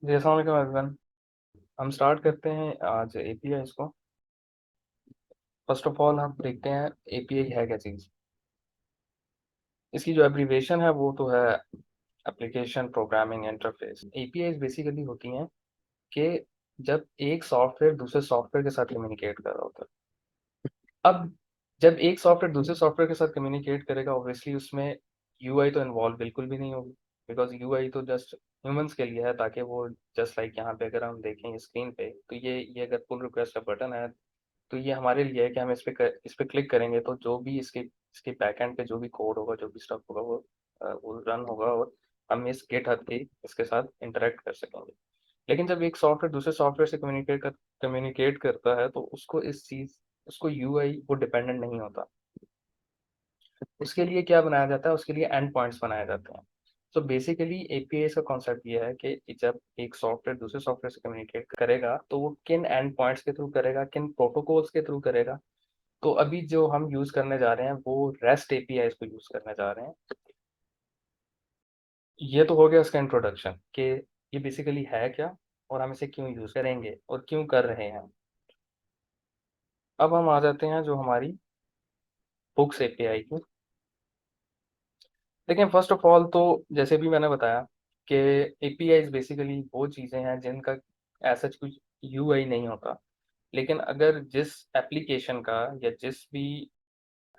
जी, अस्सलाम वालेकुम एवरीवन। हम स्टार्ट करते हैं आज एपीआई को। फर्स्ट ऑफ ऑल हम देखते हैं एपीआई है क्या चीज़। इसकी जो एब्रीविएशन है वो तो है application programming interface. API basically होती हैं कि जब एक सॉफ्टवेयर दूसरे सॉफ्टवेयर के साथ कम्युनिकेट कर रहा होता है। अब जब एक सॉफ्टवेयर दूसरे सॉफ्टवेयर के साथ कम्युनिकेट करेगा, ऑब्वियसली उसमें यूआई तो इन्वॉल्व बिल्कुल भी नहीं होगी, बिकॉज़ यूआई तो जस्ट ह्यूमन्स के लिए है, ताकि वो जस्ट लाइक यहाँ पे अगर हम देखें स्क्रीन पे, तो ये अगर पुल रिक्वेस्ट का बटन है, तो ये हमारे लिए है कि हम इस पे क्लिक करेंगे तो जो भी इसके इसके बैकएंड पे जो भी कोड होगा, जो भी स्टफ होगा, वो रन होगा और हम इस गिटहब पे इसके साथ इंटरेक्ट कर सकेंगे। लेकिन जब एक सॉफ्टवेयर दूसरे सॉफ्टवेयर से कम्युनिकेट करता है, तो उसको यूआई वो डिपेंडेंट नहीं होता। उसके लिए क्या बनाया जाता है, उसके लिए एंड पॉइंट्स बनाए जाते हैं। तो बेसिकली एपीआई का कॉन्सेप्ट ये है कि जब एक सॉफ्टवेयर दूसरे सॉफ्टवेयर से कम्युनिकेट करेगा, तो वो किन एंड पॉइंट्स के थ्रू करेगा, किन प्रोटोकॉल्स के थ्रू करेगा। तो अभी जो हम यूज़ करने जा रहे हैं वो रेस्ट एपीआई को यूज़ करने जा रहे हैं। ये तो हो गया उसका इंट्रोडक्शन कि ये बेसिकली है क्या और हम इसे क्यों यूज़ करेंगे और क्यों कर रहे हैं। अब हम आ जाते हैं जो हमारी बुक्स एपीआई की। देखिए, फर्स्ट ऑफ ऑल तो जैसे भी मैंने बताया कि एपीआईज़ बेसिकली वो चीज़ें हैं जिनका ऐसा कुछ यूआई नहीं होता। लेकिन अगर जिस एप्लीकेशन का या जिस भी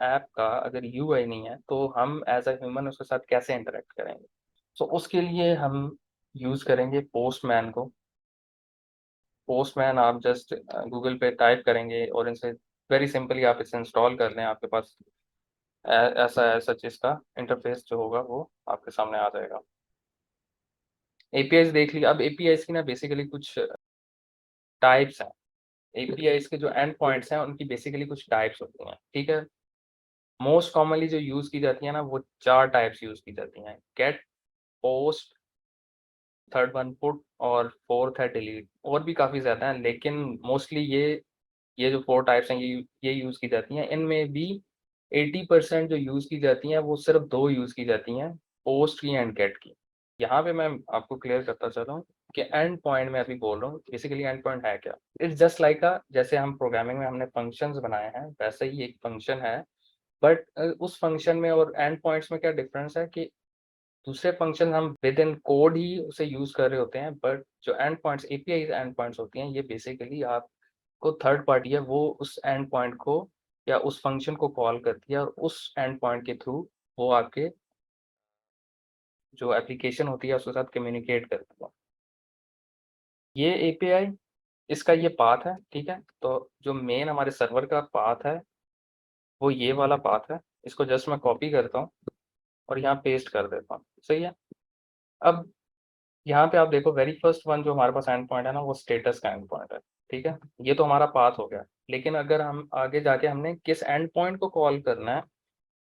ऐप का अगर यूआई नहीं है, तो हम एज़ अ ह्यूमन उसके साथ कैसे इंटरैक्ट करेंगे? सो उसके लिए हम यूज़ करेंगे पोस्टमैन को। पोस्टमैन आप जस्ट गूगल पे टाइप करेंगे और इनसे वेरी सिंपली आप इसे इंस्टॉल कर लें, आपके पास ऐसा चीज़ का इंटरफ़ेस जो होगा वो आपके सामने आ जाएगा। एपीआईज़ देख लिया। अब एपीआईज़ की ना बेसिकली कुछ टाइप्स हैं। एपीआईज़ के जो एंड पॉइंट्स हैं उनकी बेसिकली कुछ टाइप्स होती हैं, ठीक है? मोस्ट कॉमनली जो यूज़ की जाती है ना, वो 4 टाइप्स यूज़ की जाती हैं। Get, post, third one put और फोर्थ है डिलीट। और भी काफ़ी ज़्यादा हैं, लेकिन मोस्टली ये जो 4 टाइप्स हैं ये यूज़ की जाती हैं। इनमें भी 80% जो यूज़ की जाती हैं वो सिर्फ़ 2 यूज़ की जाती हैं, पोस्ट की एंड गेट की। यहाँ पे मैं आपको क्लियर करता चल रहा हूँ कि एंड पॉइंट मैं अभी बोल रहा हूँ, बेसिकली एंड पॉइंट है क्या? इट्स जस्ट लाइक जैसे हम प्रोग्रामिंग में हमने फंक्शंस बनाए हैं, वैसे ही एक फंक्शन है। बट उस फंक्शन में और एंड पॉइंट्स में क्या डिफरेंस है कि दूसरे फंक्शन हम विद इन कोड ही उसे यूज़ कर रहे होते हैं, बट जो and points API and points होती हैं, ये बेसिकली आपको थर्ड पार्टी है वो उस एंड पॉइंट को या उस फंक्शन को कॉल करती है और उस एंड पॉइंट के थ्रू वो आपके जो एप्लीकेशन होती है उसके साथ कम्युनिकेट करती है। ये एपीआई इसका ये पाथ है, ठीक है? तो जो मेन हमारे सर्वर का पाथ है, वो ये वाला पाथ है। इसको जस्ट मैं कॉपी करता हूँ और यहाँ पेस्ट कर देता हूँ, सही है? अब यहाँ पे आप देखो वेरी फर्स्ट वन जो हमारे पास एंड पॉइंट है ना, वो स्टेटस का एंड पॉइंट है, ठीक है? ये तो हमारा पाथ हो गया। लेकिन अगर हम आगे जाके हमने किस एंड पॉइंट को कॉल करना है,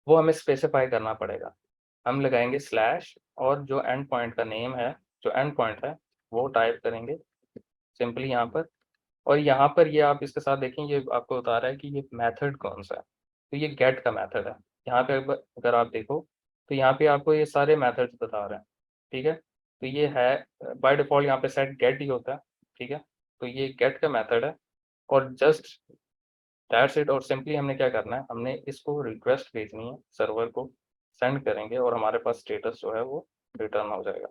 वो हमें स्पेसिफाई करना पड़ेगा। हम लगाएँगे स्लैश और जो एंड पॉइंट का नेम है, जो एंड पॉइंट है, वो टाइप करेंगे सिंपली यहाँ पर। और यहाँ पर ये आप इसके साथ देखें, ये आपको बता रहा है कि ये मेथड कौन-सा है। तो ये गेट का मेथड है। यहाँ पे अगर आप देखो, तो यहाँ पे आपको ये सारे मेथड्स बता रहे हैं, ठीक है? तो ये है बाय डिफ़ॉल्ट यहाँ पे सेट गेट ही होता है, ठीक है? तो ये गेट का मेथड है और जस्ट दैट्स इट। और सिंपली हमने क्या करना है, हमने इसको रिक्वेस्ट भेजनी है सर्वर को, सेंड करेंगे और हमारे पास स्टेटस जो है वो रिटर्न हो जाएगा।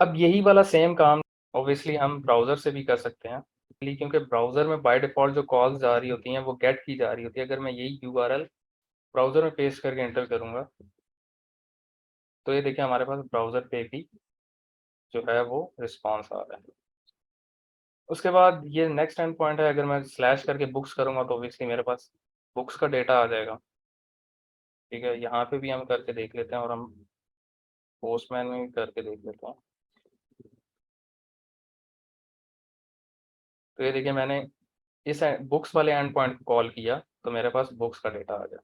अब यही वाला सेम काम ऑब्वियसली हम ब्राउज़र से भी कर सकते हैं, क्योंकि ब्राउज़र में बाय डिफ़ॉल्ट जो कॉल्स जा रही होती हैं वो गेट की जा रही होती है। अगर मैं यही यूआरएल ब्राउज़र में पेस्ट करके एंटर करूँगा, तो ये देखिए हमारे पास ब्राउज़र पे भी जो है वो रिस्पॉन्स आ रहा है। उसके बाद ये नेक्स्ट एंड पॉइंट है, अगर मैं स्लैश करके बुक्स करूँगा तो ऑब्वियसली मेरे पास बुक्स का डेटा आ जाएगा, ठीक है? यहाँ पे भी हम करके देख लेते हैं और हम पोस्टमैन में भी करके देख लेते हैं। तो ये देखिए मैंने इस बुक्स वाले एंड पॉइंट को कॉल किया, तो मेरे पास बुक्स का डेटा आ गया।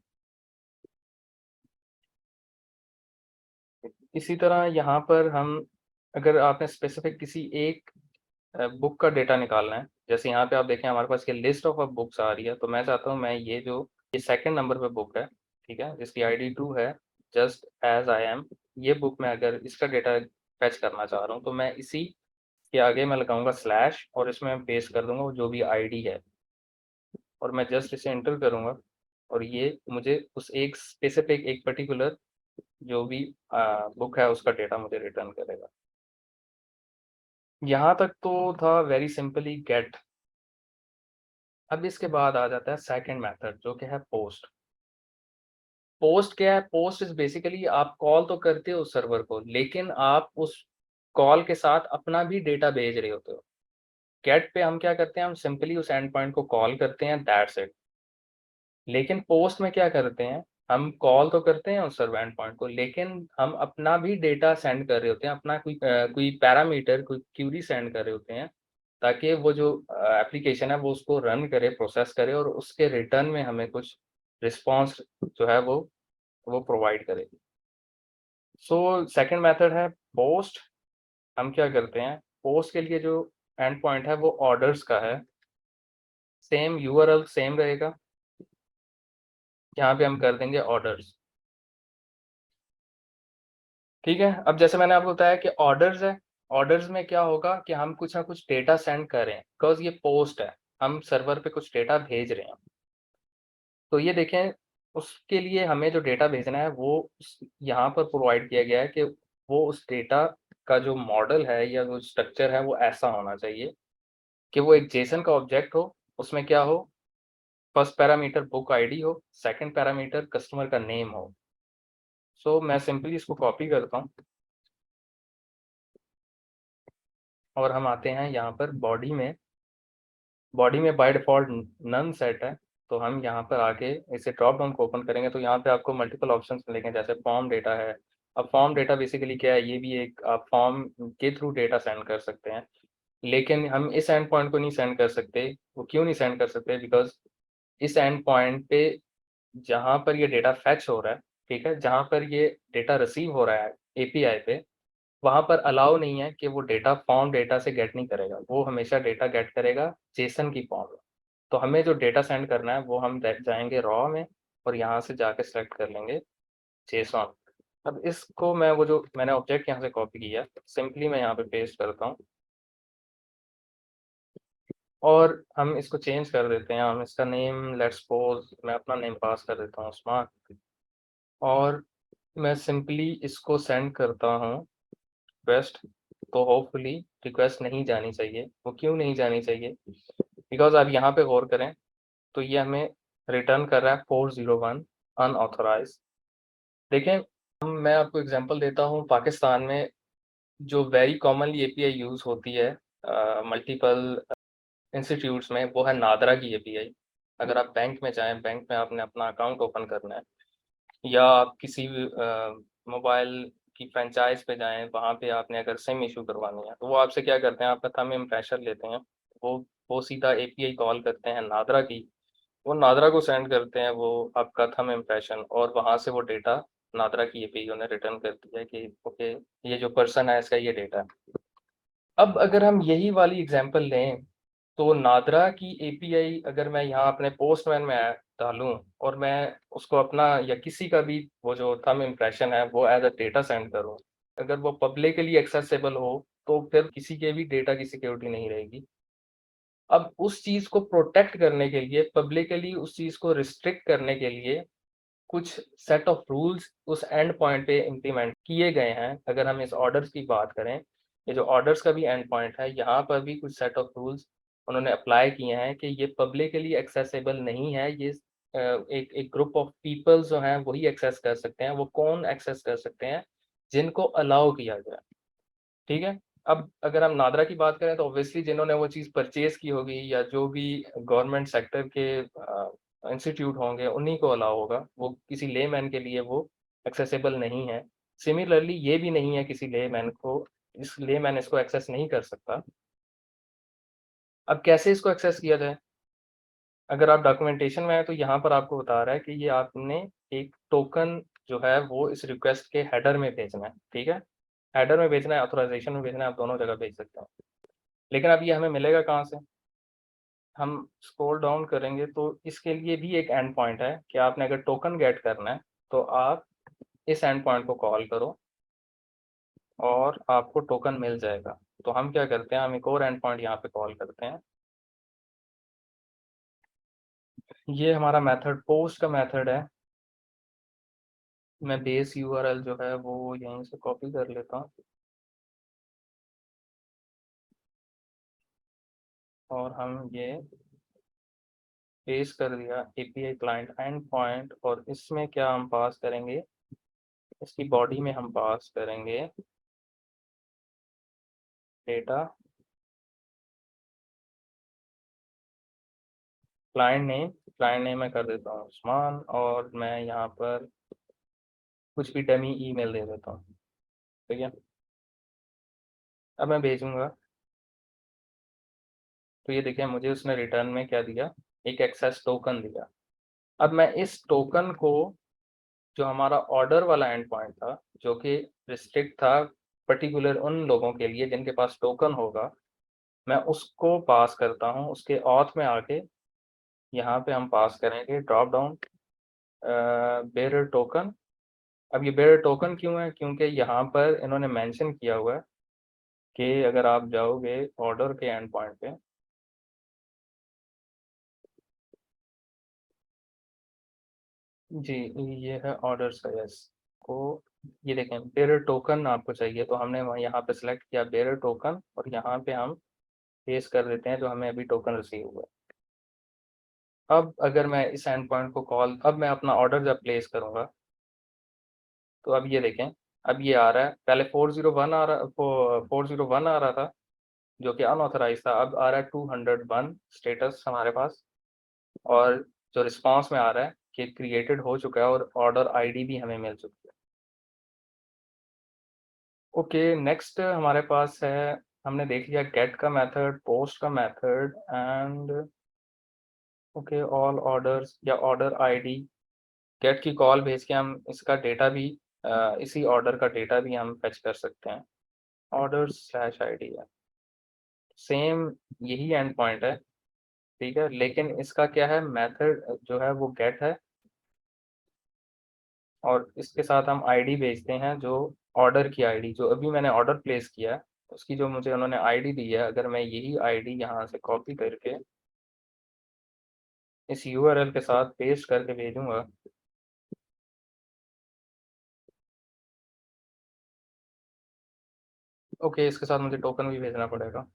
इसी तरह यहाँ पर हम अगर आपने स्पेसिफिक किसी एक बुक का डेटा निकालना है, जैसे यहाँ पे आप देखें हमारे पास ये लिस्ट ऑफ बुक्स आ रही है, तो मैं चाहता हूँ मैं ये सेकंड नंबर पे बुक है, ठीक है? जिसकी आईडी 2 है, जस्ट एज़ आई एम। ये बुक मैं अगर इसका डेटा फेच करना चाह रहा हूँ, तो मैं इसी के आगे मैं लगाऊंगा स्लैश और इसमें मैं पेस्ट कर दूंगा जो भी आईडी है, और मैं जस्ट इसे एंटर करूंगा और ये मुझे उस एक स्पेसिफिक एक पर्टिकुलर जो भी बुक है उसका डेटा मुझे रिटर्न करेगा। यहाँ तक तो था वेरी सिंपली गेट। अब इसके बाद आ जाता है सेकंड मेथड जो कि है पोस्ट। पोस्ट क्या है? पोस्ट इज बेसिकली आप कॉल तो करते हो सर्वर को, लेकिन आप उस कॉल के साथ अपना भी डेटा भेज रहे होते हो। गेट पे हम क्या करते हैं, हम सिंपली उस एंड पॉइंट को कॉल करते हैं, दैट्स इट। लेकिन पोस्ट में क्या करते हैं, हम कॉल तो करते हैं उस सर्वर एंड पॉइंट को, लेकिन हम अपना भी डेटा सेंड कर रहे होते हैं, अपना कोई पैरामीटर, कोई क्यूरी सेंड कर रहे होते हैं, ताकि वो जो एप्लीकेशन है वो उसको रन करे, प्रोसेस करे और उसके रिटर्न में हमें कुछ रिस्पॉन्स जो है वो प्रोवाइड करे। सो सेकंड मेथड है पोस्ट। हम क्या करते हैं, पोस्ट के लिए जो एंड पॉइंट है वो ऑर्डर्स का है। सेम यूआरएल सेम रहेगा, यहाँ पे हम कर देंगे ऑर्डर्स। ठीक है, अब जैसे मैंने आपको बताया कि ऑर्डर्स है, ऑर्डर्स में क्या होगा कि हम कुछ ना कुछ डेटा सेंड करें, बिकॉज ये पोस्ट है, हम सर्वर पे कुछ डेटा भेज रहे हैं। तो ये देखें, उसके लिए हमें जो डेटा भेजना है वो यहाँ पर प्रोवाइड किया गया है कि वो उस डेटा का जो मॉडल है या जो स्ट्रक्चर है वो ऐसा होना चाहिए कि वो एक जेसन का ऑब्जेक्ट हो। उसमें क्या हो, फर्स्ट पैरामीटर बुक आईडी हो, सेकंड पैरामीटर कस्टमर का नेम हो। सो मैं सिंपली इसको कॉपी करता हूँ और हम आते हैं यहाँ पर बॉडी में। बॉडी में बाय डिफ़ॉल्ट नन सेट है, तो हम यहाँ पर आके इसे ड्रॉप डाउन को ओपन करेंगे तो यहाँ पे आपको मल्टीपल ऑप्शंस मिलेंगे, जैसे फॉर्म डेटा है। अब फॉर्म डेटा बेसिकली क्या है, ये भी एक आप फॉर्म के थ्रू डेटा सेंड कर सकते हैं, लेकिन हम इस एंड पॉइंट को नहीं सेंड कर सकते। वो क्यों नहीं सेंड कर सकते, बिकॉज इस एंड पॉइंट पे जहाँ पर ये डेटा फैच हो रहा है, ठीक है, जहाँ पर ये डेटा रिसीव हो रहा है एपीआई पे, वहाँ पर अलाउ नहीं है कि वो डेटा फॉर्म डेटा से गेट नहीं करेगा, वो हमेशा डेटा गेट करेगा जेसन की फॉर्म में। तो हमें जो डेटा सेंड करना है वो हम जाएंगे रॉ में और यहाँ से जाके सेलेक्ट कर लेंगे जेसॉन। अब इसको मैं वो जो मैंने ऑब्जेक्ट यहाँ से कॉपी किया, सिंपली मैं यहाँ पे पेस्ट करता हूँ और हम इसको चेंज कर देते हैं। हम इसका नेम लेट्स सपोज मैं अपना नेम पास कर देता हूँ उस्मान, और मैं सिंपली इसको सेंड करता हूँ रिक्वेस्ट। तो होपफुली रिक्वेस्ट नहीं जानी चाहिए। वो क्यों नहीं जानी चाहिए, बिकॉज आप यहाँ पे गौर करें तो ये हमें रिटर्न कर रहा है 401 अनऑथोराइज। देखें, मैं आपको एग्जांपल देता हूँ, पाकिस्तान में जो वेरी कॉमनली एपीआई यूज़ होती है मल्टीपल इंस्टीट्यूट्स में, वो है नादरा की एपीआई। अगर आप बैंक में जाएं, बैंक में आपने अपना अकाउंट ओपन करना है, या आप किसी भी मोबाइल की फ्रेंचाइज पे जाएं, वहाँ पे आपने अगर सिम इशू करवानी है तो वो आपसे क्या करते हैं, आपका थंब इम्प्रेशन लेते हैं, वो वो सीधा एपीआई कॉल करते हैं नादरा की, वो नादरा को सेंड करते हैं वो आपका थंब इम्प्रेशन, और वहाँ से वो डेटा नादरा की एपीआई उन्हें रिटर्न करती है कि ओके ये जो पर्सन है इसका ये डेटा है। अब अगर हम यही वाली एग्जांपल लें तो नादरा की एपीआई अगर मैं यहाँ अपने पोस्टमैन में डालूं और मैं उसको अपना या किसी का भी वो जो थंब इम्प्रेशन है वो एज अ डेटा सेंड करूं, अगर वो पब्लिकली एक्सेसिबल हो तो फिर किसी के भी डेटा की सिक्योरिटी नहीं रहेगी। अब उस चीज़ को प्रोटेक्ट करने के लिए, पब्लिकली उस चीज़ को रिस्ट्रिक्ट करने के लिए कुछ सेट ऑफ रूल्स उस एंड पॉइंट पे इम्प्लीमेंट किए गए हैं। अगर हम इस ऑर्डर्स की बात करें, ये जो ऑर्डर्स का भी एंड पॉइंट है, यहाँ पर भी कुछ सेट ऑफ रूल्स उन्होंने अप्लाई किए हैं कि ये पब्लिकली एक्सेसिबल नहीं है। ये एक एक ग्रुप ऑफ पीपल जो हैं वही एक्सेस कर सकते हैं। वो कौन एक्सेस कर सकते हैं, जिनको अलाउ किया गया। ठीक है, अब अगर हम नादरा की बात करें तो ऑब्वियसली जिन्होंने वो चीज़ परचेज की होगी या जो भी गवर्नमेंट सेक्टर के इंस्टीट्यूट होंगे उन्हीं को अलाउ होगा, वो किसी लेमैन के लिए वो एक्सेसिबल नहीं है। सिमिलरली ये भी नहीं है किसी लेमैन को, इस लेमैन इसको एक्सेस नहीं कर सकता। अब कैसे इसको एक्सेस किया जाए, अगर आप डॉक्यूमेंटेशन में है तो यहाँ पर आपको बता रहा है कि ये आपने एक टोकन जो है वो इस रिक्वेस्ट के हेडर में भेजना है। ठीक है, हेडर में भेजना है, ऑथराइजेशन में भेजना है, आप दोनों जगह भेज सकते हैं। लेकिन अब ये हमें मिलेगा कहाँ से, हम स्क्रॉल डाउन करेंगे तो इसके लिए भी एक एंड पॉइंट है कि आपने अगर टोकन गेट करना है तो आप इस एंड पॉइंट को कॉल करो और आपको टोकन मिल जाएगा। तो हम क्या करते हैं, हम एक और एंड पॉइंट यहाँ पे कॉल करते हैं। ये हमारा मेथड पोस्ट का मेथड है। मैं बेस यूआरएल जो है वो यहीं से कॉपी कर लेता हूँ और हम ये पेस्ट कर दिया एपीआई क्लाइंट एंड पॉइंट। और इसमें क्या हम पास करेंगे, इसकी बॉडी में हम पास करेंगे डेटा, क्लाइंट नेम मैं कर देता हूँ उस्मान, और मैं यहाँ पर कुछ भी डमी ईमेल दे देता हूँ। ठीक है, अब मैं भेजूंगा तो ये देखिए मुझे उसने रिटर्न में क्या दिया, एक एक्सेस टोकन दिया। अब मैं इस टोकन को, जो हमारा ऑर्डर वाला एंड पॉइंट था जो कि रिस्ट्रिक्ट था पर्टिकुलर उन लोगों के लिए जिनके पास टोकन होगा, मैं उसको पास करता हूँ। उसके ऑथ में आके यहाँ पे हम पास करेंगे ड्रॉप डाउन बेरर टोकन। अब ये बेरर टोकन क्यों है, क्योंकि यहाँ पर इन्होंने मेंशन किया हुआ है कि अगर आप जाओगे ऑर्डर के एंड पॉइंट पे, जी ये है ऑर्डर साइज को, ये देखें बेरर टोकन आपको चाहिए, तो हमने वहाँ यहाँ पे सिलेक्ट किया बेरर टोकन और यहाँ पे हम पेस्ट कर देते हैं जो हमें अभी टोकन रिसीव हुआ है। अब अगर मैं इस एंड पॉइंट को कॉल, अब मैं अपना ऑर्डर जब प्लेस करूँगा तो अब ये देखें, अब ये आ रहा है, पहले 401 आ रहा, 401 आ रहा था जो कि अनऑथराइज था, अब आ रहा है 201 स्टेटस हमारे पास। और जो रिस्पांस में आ रहा है कि क्रिएटेड हो चुका है और ऑर्डर आईडी भी हमें मिल चुकी है। ओके, नेक्स्ट हमारे पास है, हमने देख लिया गेट का मेथड, पोस्ट का method and okay all orders या ऑर्डर आईडी। गेट की कॉल भेज के हम इसका डेटा भी इसी ऑर्डर का डेटा भी हम फेच कर सकते हैं। ऑर्डर स्लैश आईडी है, सेम यही एंड पॉइंट है। ठीक है, लेकिन इसका क्या है, मेथड जो है वो गेट है और इसके साथ हम आईडी भेजते हैं जो ऑर्डर की आईडी, जो अभी मैंने ऑर्डर प्लेस किया है उसकी जो मुझे उन्होंने आईडी दी है, अगर मैं यही आईडी यहाँ से कॉपी करके इस यूआरएल के साथ पेस्ट करके भेजूंगा, ओके इसके साथ मुझे टोकन भी भेजना पड़ेगा।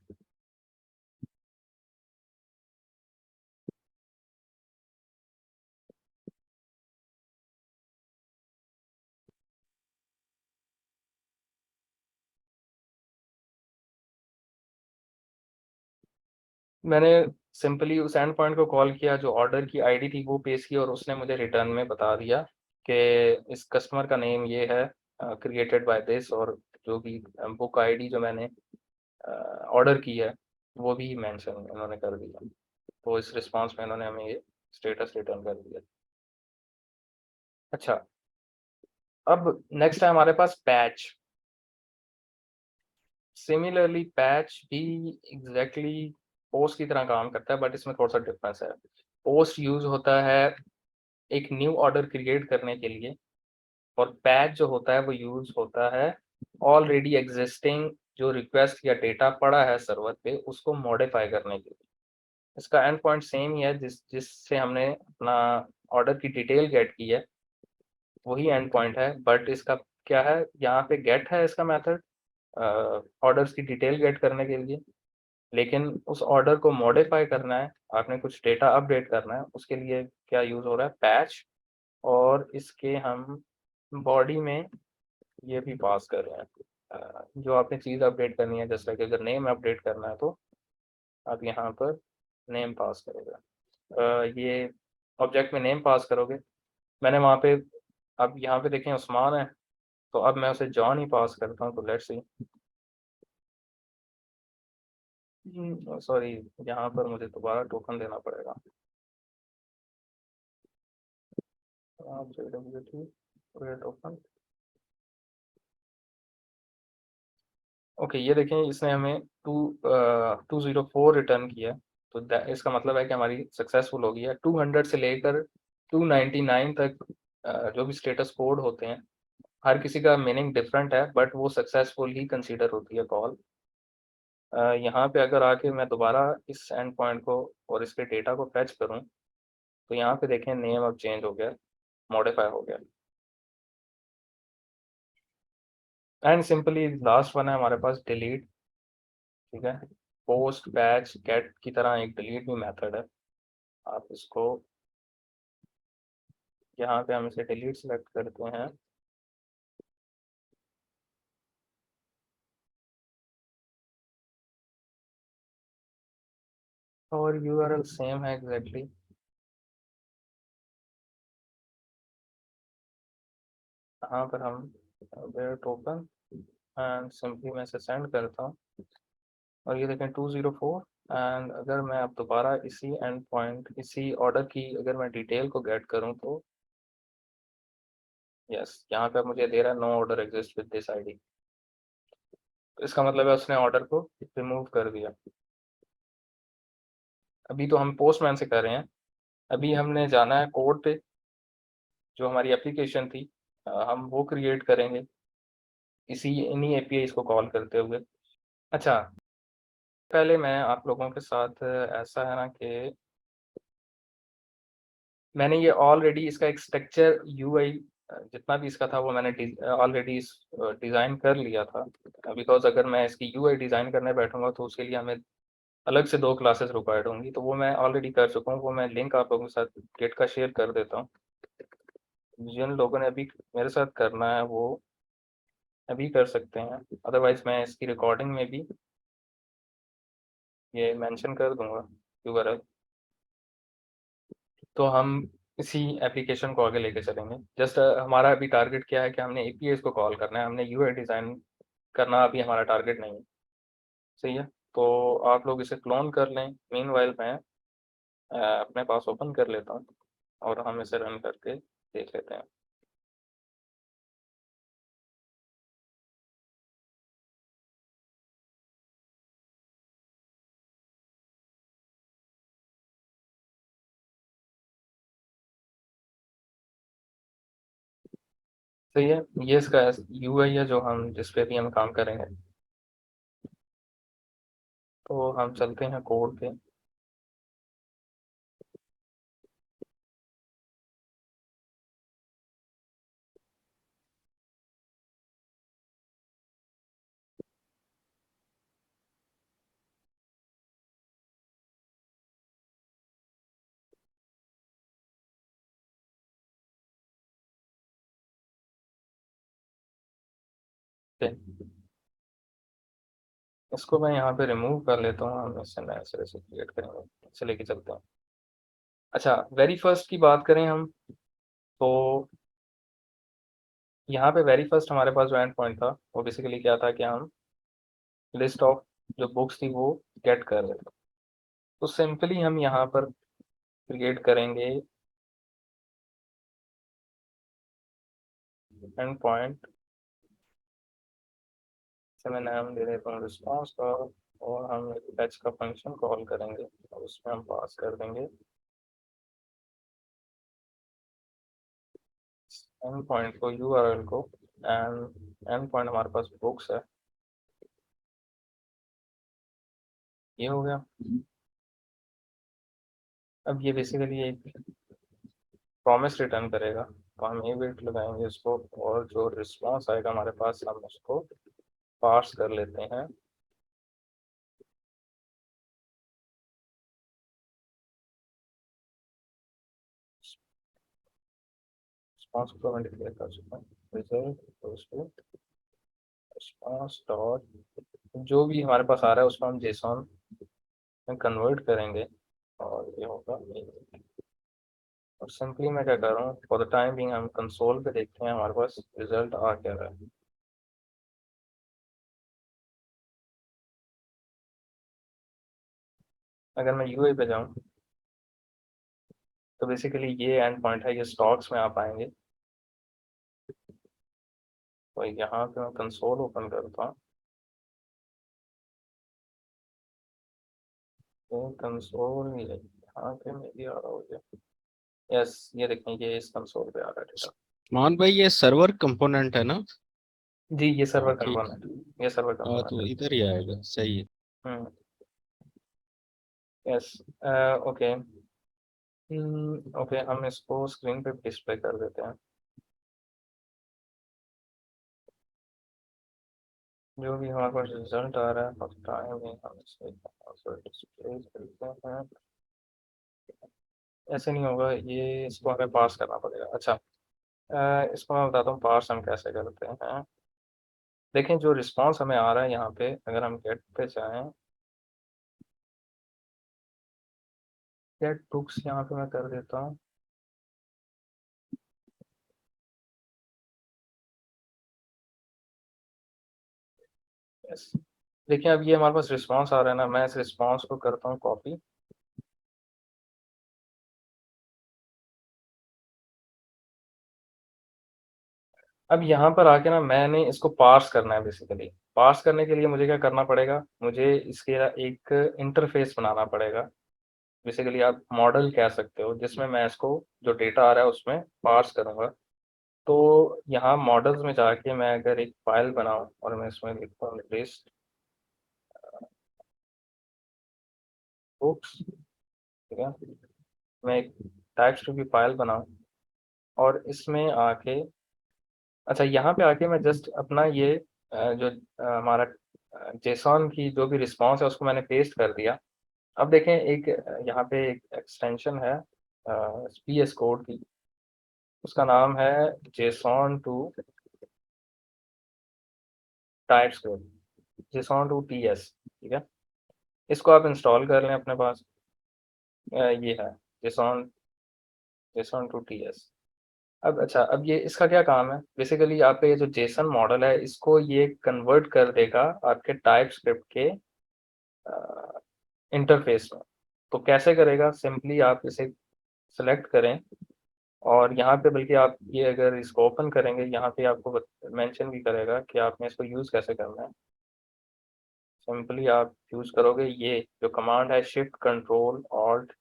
मैंने सिंपली उस एंड पॉइंट को कॉल किया, जो ऑर्डर की आईडी थी वो पेश की और उसने मुझे रिटर्न में बता दिया कि इस कस्टमर का नेम ये है, क्रिएटेड बाय दिस, और जो भी बुक आईडी जो मैंने ऑर्डर की है वो भी मेंशन उन्होंने कर दिया। तो इस रिस्पांस में उन्होंने हमें ये स्टेटस रिटर्न कर दिया। अच्छा, अब नेक्स्ट है हमारे पास पैच। सिमिलरली पैच भी एग्जैक्टली पोस्ट की तरह काम करता है, बट इसमें थोड़ा सा डिफरेंस है। पोस्ट यूज होता है एक न्यू ऑर्डर क्रिएट करने के लिए, और पैच जो होता है वो यूज होता है ऑलरेडी एग्जिस्टिंग जो रिक्वेस्ट या डेटा पड़ा है सर्वर पे उसको मॉडिफाई करने के लिए। इसका एंड पॉइंट सेम ही है, जिससे हमने अपना ऑर्डर की डिटेल गेट की है, वही एंड पॉइंट है। बट इसका क्या है, यहाँ पे गेट है इसका मेथड ऑर्डर्स की डिटेल गेट करने के लिए, लेकिन उस ऑर्डर को मॉडिफाई करना है, आपने कुछ डेटा अपडेट करना है, उसके लिए क्या यूज हो रहा है, पैच। और इसके हम बॉडी में ये भी पास कर रहे हैं जो आपने चीज़ अपडेट करनी है, जैसे कि अगर नेम अपडेट करना है तो आप यहाँ पर नेम पास करोगे, ये ऑब्जेक्ट में नेम पास करोगे। मैंने वहाँ पे, अब यहाँ पे देखें उस्मान है, तो अब मैं उसे जॉन ही पास करता हूँ, तो लेट्स सी, सॉरी यहाँ पर मुझे दोबारा टोकन देना पड़ेगा। टोकन, ओके ये देखें इसने हमें 204 रिटर्न किया, तो इसका मतलब है कि हमारी सक्सेसफुल हो गई है। 200 से लेकर 299 तक जो भी स्टेटस कोड होते हैं हर किसी का मीनिंग डिफरेंट है, बट वो सक्सेसफुल ही कंसीडर होती है कॉल। यहाँ पे अगर आके मैं दोबारा इस एंड पॉइंट को और इसके डेटा को फेच करूँ, तो यहाँ पे देखें नेम अब चेंज हो गया, मॉडिफाई हो गया। एंड सिंपली लास्ट वन है हमारे पास डिलीट, ठीक है। पोस्ट, बैच, गेट की तरह एक डिलीट भी मेथड है। आप इसको यहाँ पे हम इसे डिलीट सेलेक्ट करते हैं, और यूआरएल सेम है एग्जैक्टली। यहाँ पर हम वेयर टोकन एंड सिंपली मैं इसे सेंड करता हूँ, और ये देखें 204। एंड अगर मैं अब दोबारा इसी एंड पॉइंट, इसी ऑर्डर की अगर मैं डिटेल को गेट करूँ, तो यस, यहाँ पे मुझे दे रहा है no order exist with this ID. तो इसका मतलब है उसने ऑर्डर को रिमूव कर दिया। अभी तो हम पोस्टमैन से कर रहे हैं, अभी हमने जाना है कोड पे, जो हमारी एप्लीकेशन थी, हम वो क्रिएट करेंगे इसी इन्हीं एपीआईज को कॉल करते हुए। अच्छा, पहले मैं आप लोगों के साथ ऐसा है ना कि मैंने ये ऑलरेडी इसका एक स्ट्रक्चर यूआई जितना भी इसका था वो मैंने ऑलरेडी डिज़ाइन कर लिया था। बिकॉज अगर मैं इसकी यूआई डिज़ाइन करने बैठूंगा तो उसके लिए हमें अलग से 2 क्लासेस रिक्वायर्ड होंगी, तो वो मैं ऑलरेडी कर चुका हूँ। वो मैं लिंक आप लोगों के साथ गिट का शेयर कर देता हूँ। जिन लोगों ने अभी मेरे साथ करना है वो अभी कर सकते हैं, अदरवाइज मैं इसकी रिकॉर्डिंग में भी ये मेंशन कर दूंगा यूआरएल। तो हम इसी एप्लीकेशन को आगे लेके चलेंगे। जस्ट हमारा अभी टारगेट क्या है कि हमने एपीआईज को कॉल करना है, हमने यूआई डिज़ाइन करना अभी हमारा टारगेट नहीं है। सही है, तो आप लोग इसे क्लोन कर लें। मीनवाइल मैं अपने पास ओपन कर लेता हूँ और हम इसे रन करके देख लेते हैं। सही है, ये इसका यूआई है जो हम जिस पे भी हम काम करेंगे। तो हम चलते हैं कोड पे। पे इसको मैं यहाँ पे रिमूव कर लेता हूँ, हम इससे नए सिरे से क्रिएट करेंगे, इसे लेके चलते हैं। अच्छा, वेरी फर्स्ट की बात करें हम, तो यहाँ पे वेरी फर्स्ट हमारे पास जो एंड पॉइंट था वो बेसिकली क्या था कि हम लिस्ट ऑफ जो बुक्स थी वो गेट कर रहे थे। तो सिंपली हम यहाँ पर क्रिएट करेंगे एंड पॉइंट, से मैं नाम दे देता हूँ रिस्पॉन्स का, और हम फैच का फंक्शन कॉल करेंगे और उसमें हम पास कर देंगे एंड पॉइंट को, यूआरएल को। एंड एंड पॉइंट हमारे पास बुक्स है, ये हो गया। अब ये बेसिकली एक प्रॉमिस रिटर्न करेगा, तो हम ये वेट लगाएंगे इसको, और जो रिस्पॉन्स आएगा हमारे पास हम उसको पार्स कर लेते हैं। रिस्पॉन्स को मैं डिक्लेयर कर चुका हूँ, रिजल्ट रिस्पॉन्स डॉट, जो भी हमारे पास आ रहा है उसको हम जेसॉन में कन्वर्ट करेंगे, और ये होगा। और सिंपली मैं क्या कर रहा हूँ, फॉर द टाइम बिंग हम कंसोल पे देखते हैं हमारे पास रिजल्ट आ क्या रहा है। अगर मैं यूआई पे जाऊँ, तो बेसिकली ये एंड पॉइंट है, ये स्टॉक्स में आप आएंगे। तो यहाँ पे मैं कंसोल ओपन करता हूँ, तो कंसोल यहाँ पे मेरी आ रहा हो गया। यस, ये देखें, ये इस कंसोल पे आ रहा है डेटा। मोहन भाई, ये सर्वर कंपोनेंट है ना? जी ये सर्वर ठीक। कंपोनेंट, ये सर्वर हाँ, कंपोनेंट तो है। इधर ही आएगा, सही है। हम्म। यस। ओके। ओके, हम इसको स्क्रीन पे डिस्प्ले कर देते हैं। जो भी हमारे पास रिजल्ट आ रहा है फर्स्ट टाइम में हम इसे डिस्प्ले करते हैं। ऐसे नहीं होगा, ये इसको हमें पास करना पड़ेगा। अच्छा, इसको मैं बताता हूँ पास हम कैसे करते हैं। देखें जो रिस्पांस हमें आ रहा है यहाँ पे, अगर हम गेट पे जाएं, गेट बुक्स यहाँ पे मैं कर देता हूँ। यस। देखिए अब ये हमारे पास रिस्पांस आ रहा है ना, मैं इस रिस्पांस को करता हूँ कॉपी। अब यहाँ पर आके ना मैंने इसको पार्स करना है। बेसिकली पार्स करने के लिए मुझे क्या करना पड़ेगा, मुझे इसके एक इंटरफेस बनाना पड़ेगा। बेसिकली आप मॉडल कह सकते हो, जिसमें मैं इसको जो डेटा आ रहा है उसमें पार्स करूँगा। तो यहाँ मॉडल्स में जाके मैं अगर एक फाइल बनाऊँ और मैं इसमें लिखता हूँ लिस्ट बुक्स, ठीक है। मैं एक टाइप्स की फाइल बनाऊँ और इसमें आके, अच्छा यहाँ पे आके मैं जस्ट अपना ये जो हमारा जेसॉन की जो भी रिस्पॉन्स है उसको मैंने पेस्ट कर दिया। अब देखें एक यहाँ पे एक एक्सटेंशन है पी एस कोड की, उसका नाम है JSON to TypeScript, JSON to T S, ठीक है। इसको आप इंस्टॉल कर लें अपने पास। ये है JSON, JSON to T S. अब अच्छा, अब ये इसका क्या काम है, बेसिकली आपका ये जो जेसन मॉडल है इसको ये कन्वर्ट कर देगा आपके टाइप स्क्रिप्ट के इंटरफेस में। तो कैसे करेगा, सिंपली आप इसे सेलेक्ट करें और यहाँ पे, बल्कि आप ये अगर इसको ओपन करेंगे यहाँ पे आपको मेंशन भी करेगा कि आपने इसको यूज़ कैसे करना है। सिंपली आप यूज़ करोगे ये जो कमांड है shift control alt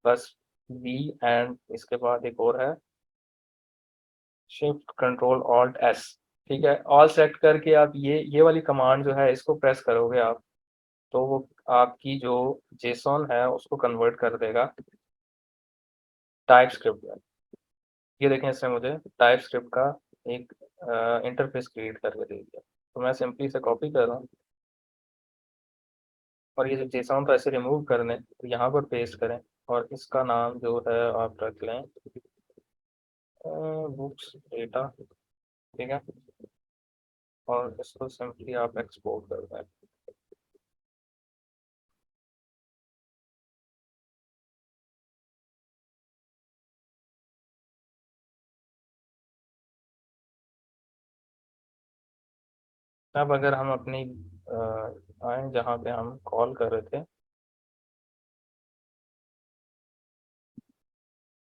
plus V, and इसके बाद एक और है शिफ्ट कंट्रोल ऑल्ट एस, ठीक है। ऑल सेलेक्ट करके आप ये वाली कमांड जो है इसको प्रेस करोगे आप, तो वो आपकी जो जेसॉन है उसको कन्वर्ट कर देगा टाइप स्क्रिप्ट में। ये देखें, इसने मुझे टाइप स्क्रिप्ट का एक इंटरफेस क्रिएट करके दे दिया। तो मैं सिंपली इसे कॉपी कर रहा हूँ और ये जो जेसॉन था इसे रिमूव कर लें, तो यहाँ पर पेस्ट करें और इसका नाम जो है आप रख लें बुक्स डेटा, ठीक है। और इसको सिंपली आप एक्सपोर्ट कर दें। अब अगर हम अपनी आए जहाँ पे हम कॉल कर रहे थे,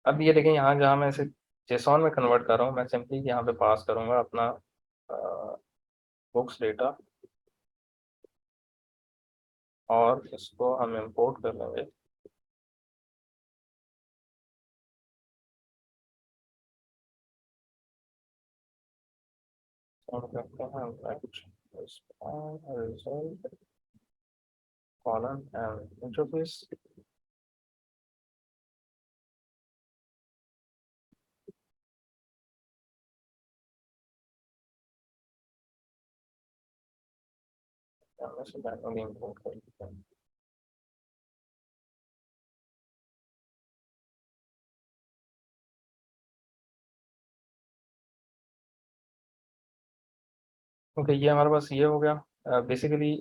अब ये देखें यहाँ जहाँ मैं इसे जेसॉन में कन्वर्ट कर रहा हूँ, मैं सिंपली यहाँ पे पास करूँगा अपना बुक्स डेटा और इसको हम इंपोर्ट कर लेंगे। और करते हैं result colon and interface. Manually import कर लेते हैं। ओके, ये हमारे पास ये हो गया। बेसिकली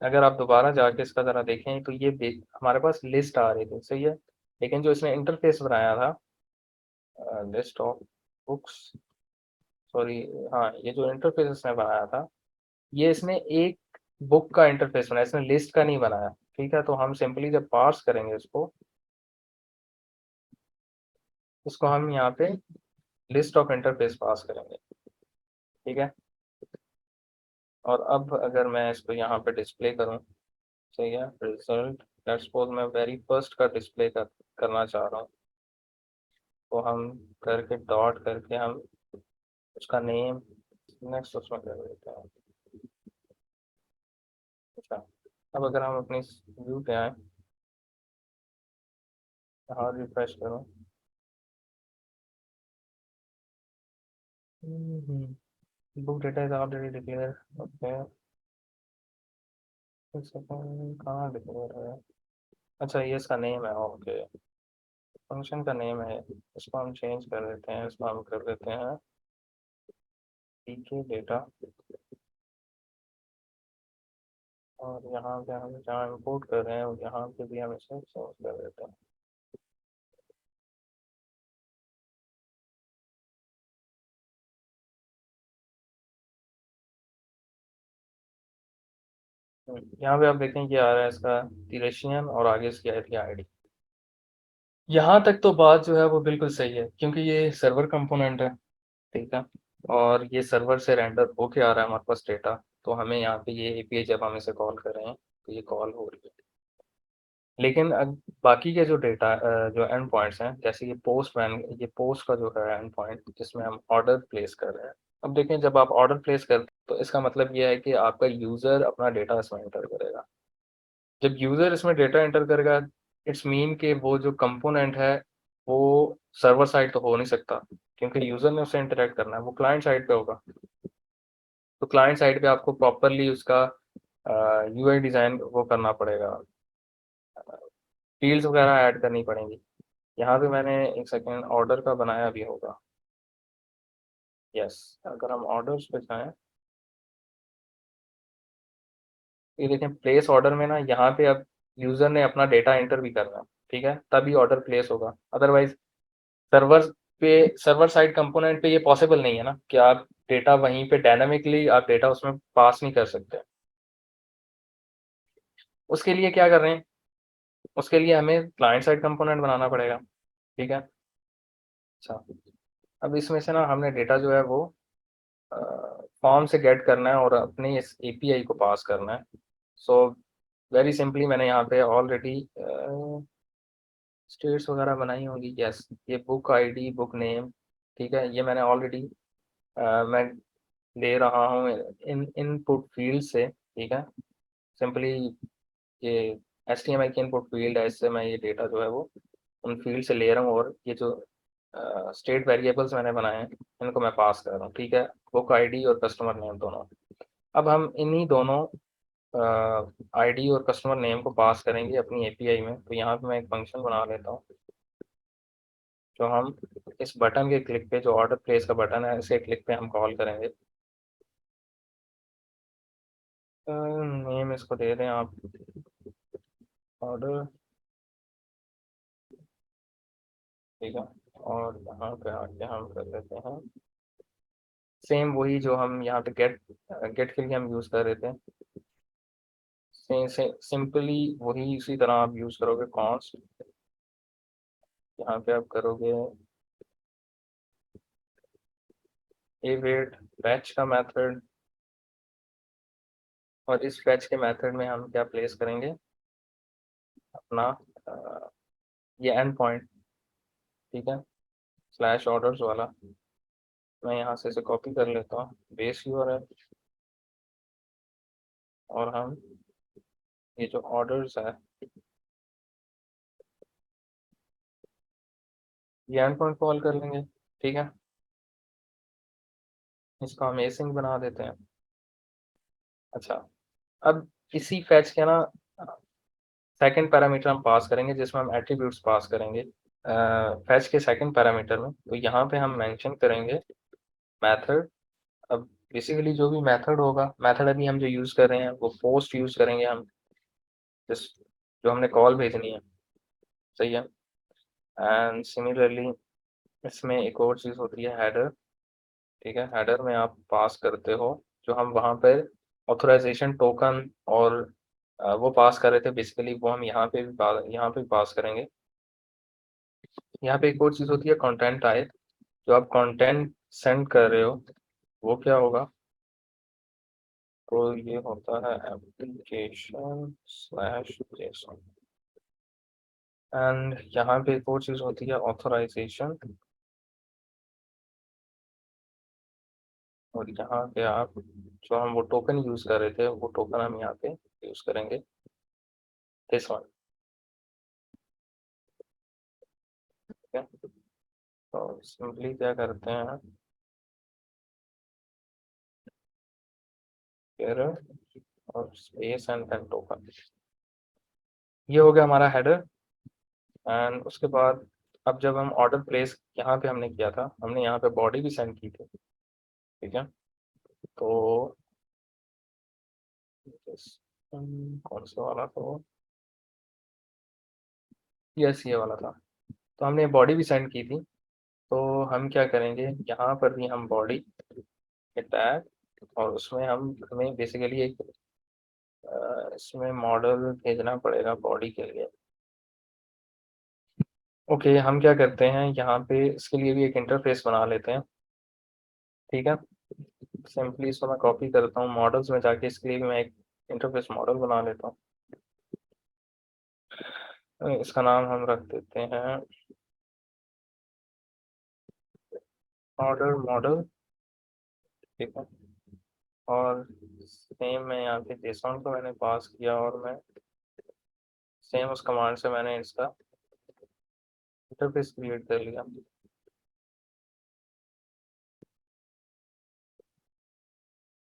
अगर आप दोबारा जाके इसका ज़रा देखें तो ये हमारे पास लिस्ट आ रही थी, सही है। लेकिन जो इसने इंटरफेस बनाया था लिस्ट ऑफ बुक्स, सॉरी, हाँ ये जो इंटरफेस इसने बनाया था, ये इसने एक बुक का इंटरफेस बनाया, इसने लिस्ट का नहीं बनाया। ठीक है, तो हम सिंपली जब पार्स करेंगे इसको हम यहाँ पे लिस्ट ऑफ इंटरफेस पास करेंगे, ठीक है। और अब अगर मैं इसको यहाँ पे डिस्प्ले करूँ, सही है, रिजल्ट लेट्स सपोज मैं वेरी फर्स्ट का डिस्प्ले करना चाह रहा हूँ, तो हम करके डॉट करके हम उसका नेम, नेक्स्ट उसमें कर देते हैं। अच्छा, अब अगर हम अपनी व्यू पे आए, यहाँ रिफ्रेश करो। Book data is already declare. Okay, एक सेकंड, कहाँ डिक्लेयर है? अच्छा, ये इसका नेम है। ओके, फंक्शन का नेम है। इसको हम चेंज कर देते हैं, इसको हम कर देते हैं पीके डेटा। और यहाँ पे हम जहाँ इंपोर्ट कर रहे हैं यहाँ पे भी हम इसे चेंज कर देते हैं। यहाँ पे आप देखें कि आ रहा है इसका तिरेशियन और आगे इसकी आई थी आईडी। यहाँ तक तो बात जो है वो बिल्कुल सही है, क्योंकि ये सर्वर कंपोनेंट है, ठीक है। और ये सर्वर से रेंडर होके आ रहा है हमारे पास डेटा। तो हमें यहाँ पे ये एपीआई जब हम इसे कॉल कर रहे हैं तो ये कॉल हो रही है। लेकिन बाकी के जो डेटा जो एंड पॉइंट्स हैं, जैसे ये पोस्टमैन, ये पोस्ट का जो है एंड पॉइंट जिसमें हम ऑर्डर प्लेस कर रहे हैं। अब देखें, जब आप ऑर्डर प्लेस करते हैं तो इसका मतलब ये है कि आपका यूज़र अपना डेटा इसमें एंटर करेगा। जब यूज़र इसमें डेटा एंटर करेगा, इट्स मीन कि वो जो कंपोनेंट है वो सर्वर साइड तो हो नहीं सकता, क्योंकि यूज़र ने उससे इंटरेक्ट करना है, वो क्लाइंट साइड पे होगा। तो क्लाइंट साइड पे आपको प्रॉपरली उसका यूआई डिज़ाइन वो करना पड़ेगा, फील्ड्स वगैरह ऐड करनी पड़ेंगी। यहाँ पे मैंने एक सेकेंड ऑर्डर का बनाया भी होगा। यस, अगर हम ऑर्डर्स पे जाएं, ये देखें प्लेस ऑर्डर में ना, यहाँ पे अब यूज़र ने अपना डेटा एंटर भी करना है, ठीक है, तभी ऑर्डर प्लेस होगा। अदरवाइज सर्वर पे, सर्वर साइड कंपोनेंट पे ये पॉसिबल नहीं है ना कि आप डेटा वहीं पे डायनामिकली आप डेटा उसमें पास नहीं कर सकते। उसके लिए क्या कर रहे हैं, उसके लिए हमें क्लाइंट साइड कंपोनेंट बनाना पड़ेगा, ठीक है। अच्छा, अब इसमें से ना हमने डेटा जो है वो फॉर्म से गेट करना है और अपने इस एपीआई को पास करना है। सो वेरी सिंपली मैंने यहाँ पे ऑलरेडी स्टेट्स वगैरह बनाई होंगी। यस, ये बुक आईडी, बुक नेम, ठीक है, ये मैंने ऑलरेडी मैं ले रहा हूँ इन इनपुट फील्ड से, ठीक है। सिंपली ये HTML की इनपुट फील्ड है, इससे मैं ये डेटा जो है वो उन फील्ड से ले रहा हूँ, और ये जो स्टेट वेरिएबल्स मैंने बनाए हैं इनको मैं पास कर रहा हूँ, ठीक है, बुक आईडी और कस्टमर नेम दोनों। अब हम इन्हीं दोनों आईडी और कस्टमर नेम को पास करेंगे अपनी एपीआई में। तो यहाँ पे मैं एक फंक्शन बना लेता हूँ, जो हम इस बटन के क्लिक पे, जो ऑर्डर प्लेस का बटन है, इसे क्लिक पे हम कॉल करेंगे। नेम इसको दे दें आप, ऑर्डर, ठीक है। और यहाँ पे आके हम कर लेते हैं सेम वही जो हम यहाँ पे गेट, गेट के लिए हम यूज़ कर रहे थे। सिंपली वही उसी तरह आप यूज़ करोगे कॉन्स्ट। यहाँ पे आप करोगे वेट फैच का मेथड, और इस फैच के मेथड में हम क्या प्लेस करेंगे, अपना ये एंड पॉइंट, ठीक है, स्लैश ऑर्डर्स वाला। मैं यहाँ से इसे कॉपी कर लेता हूँ, बेस यूआरएल, और हम ये जो ऑर्डर्स है, ये एंड पॉइंट कॉल कर लेंगे, ठीक है। इसको हम एसिंक बना देते हैं। अच्छा, अब इसी फैच के ना सेकंड पैरामीटर हम पास करेंगे, जिसमें हम एट्रीब्यूट्स पास करेंगे फैच के सेकंड पैरामीटर में। तो यहाँ पे हम मेंशन करेंगे मेथड। अब बेसिकली जो भी मेथड होगा, मेथड अभी हम जो यूज़ कर रहे हैं वो पोस्ट यूज़ करेंगे हम, जिस जो हमने कॉल भेजनी है, सही है। एंड सिमिलरली इसमें एक और चीज़ होती है हेडर, ठीक है। हेडर में आप पास करते हो जो हम वहाँ पे ऑथराइजेशन टोकन और वो पास कर रहे थे बेसिकली, वो हम यहाँ पे भी पास करेंगे। यहाँ पे एक और चीज़ होती है कंटेंट टाइप, जो आप कंटेंट सेंड कर रहे हो वो क्या होगा, तो ये होता है एप्लीकेशन स्लैश जेसन। एंड यहाँ पे एक और चीज़ होती है ऑथराइजेशन, और यहाँ पे आप जो हम वो टोकन यूज़ कर रहे थे वो टोकन हम यहाँ पे यूज़ करेंगे, दिस वन। ठीक है, तो सिंपली क्या करते हैं, फिर और स्पेस एंड देन टोकन। ये हो गया हमारा हेडर। एंड उसके बाद अब जब हम ऑर्डर प्लेस यहाँ पे हमने किया था, हमने यहाँ पे बॉडी भी सेंड की थी। ठीक है, तो कौन सा वाला था वो, यस ये वाला था। तो हमने बॉडी भी सेंड की थी, तो हम क्या करेंगे, यहाँ पर भी हम बॉडी के टैग, और उसमें हम हमें बेसिकली एक इसमें मॉडल भेजना पड़ेगा बॉडी के लिए। ओके, हम क्या करते हैं, यहाँ पे इसके लिए भी एक इंटरफेस बना लेते हैं। ठीक है, सिंपली इसको मैं कॉपी करता हूँ, मॉडल्स में जाके इसके लिए भी मैं एक इंटरफेस मॉडल बना लेता हूँ। इसका नाम हम रख देते हैं ऑर्डर मॉडल। ठीक है, और सेम मैं यहाँ पे जेसॉन को मैंने पास किया, और मैं सेम उस कमांड से मैंने इसका इंटरफेस क्रिएट कर लिया।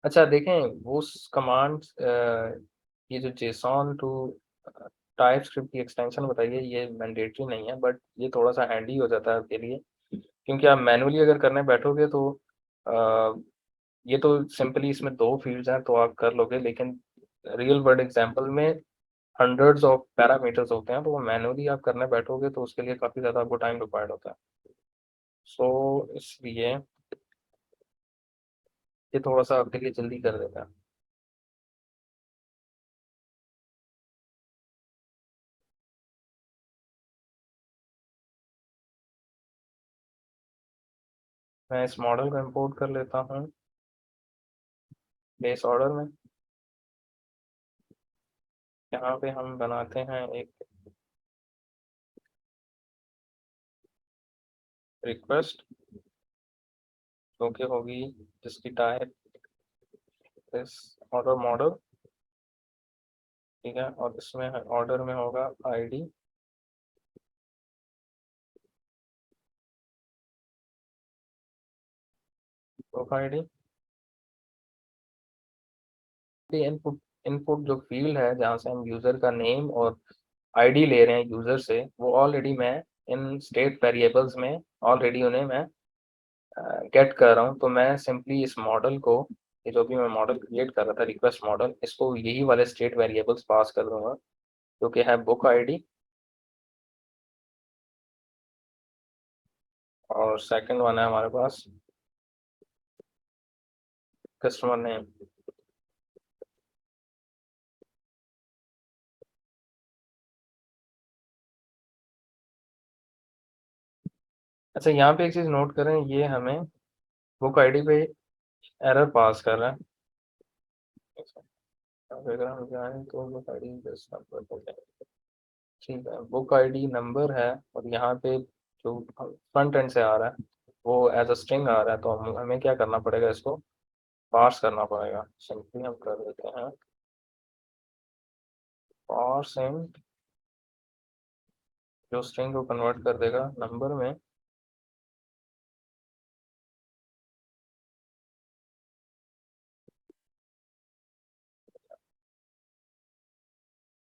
अच्छा देखें, वो कमांड, ये जो जेसॉन टू टाइप स्क्रिप्ट की एक्सटेंशन बताइए, ये मैंडेटरी नहीं है, बट ये थोड़ा सा हैंडी हो जाता है आपके लिए, क्योंकि आप मैनुअली अगर करने बैठोगे तो ये तो सिंपली इसमें 2 फील्ड्स हैं तो आप कर लोगे, लेकिन रियल वर्ल्ड एग्जांपल में हंड्रेड्स ऑफ पैरामीटर्स होते हैं, तो वो मैनुअली आप करने बैठोगे तो उसके लिए काफ़ी ज़्यादा आपको टाइम रिक्वायर्ड होता है। सो इसलिए ये थोड़ा सा आपके लिए जल्दी कर देता है। मैं इस मॉडल को इंपोर्ट कर लेता हूँ बेस ऑर्डर में। यहाँ पे हम बनाते हैं एक रिक्वेस्ट, जो कि होगी जिसकी टाइप इस ऑर्डर मॉडल। ठीक है, और इसमें ऑर्डर में होगा ID, book ID. Input input जो फील्ड है जहाँ से हम यूज़र का नेम और आईडी ले रहे हैं यूज़र से, वो ऑलरेडी मैं इन स्टेट वेरिएबल्स में ऑलरेडी उन्हें मैं गेट कर रहा हूँ। तो मैं सिंपली इस मॉडल को, ये जो भी मैं मॉडल क्रिएट कर रहा था रिक्वेस्ट मॉडल, इसको यही वाले स्टेट वेरिएबल्स पास कर दूंगा, जो कि है बुक आईडी और सेकंड वन है हमारे पास कस्टमर नेम। अच्छा, यहाँ पे एक चीज़ नोट करें, ये हमें बुक आईडी पे एरर पास कर रहा है। अगर हम जाएं तो बुक आईडी दस नंबर हो जाएगा। ठीक है, बुक आईडी नंबर है, और यहाँ पे जो फ्रंट एंड से आ रहा है वो एज अ स्ट्रिंग आ रहा है, तो हमें क्या करना पड़ेगा, इसको पार्स करना पड़ेगा। सिंपली हम कर देते हैं पार्स इन, जो स्ट्रिंग को कन्वर्ट कर देगा नंबर में।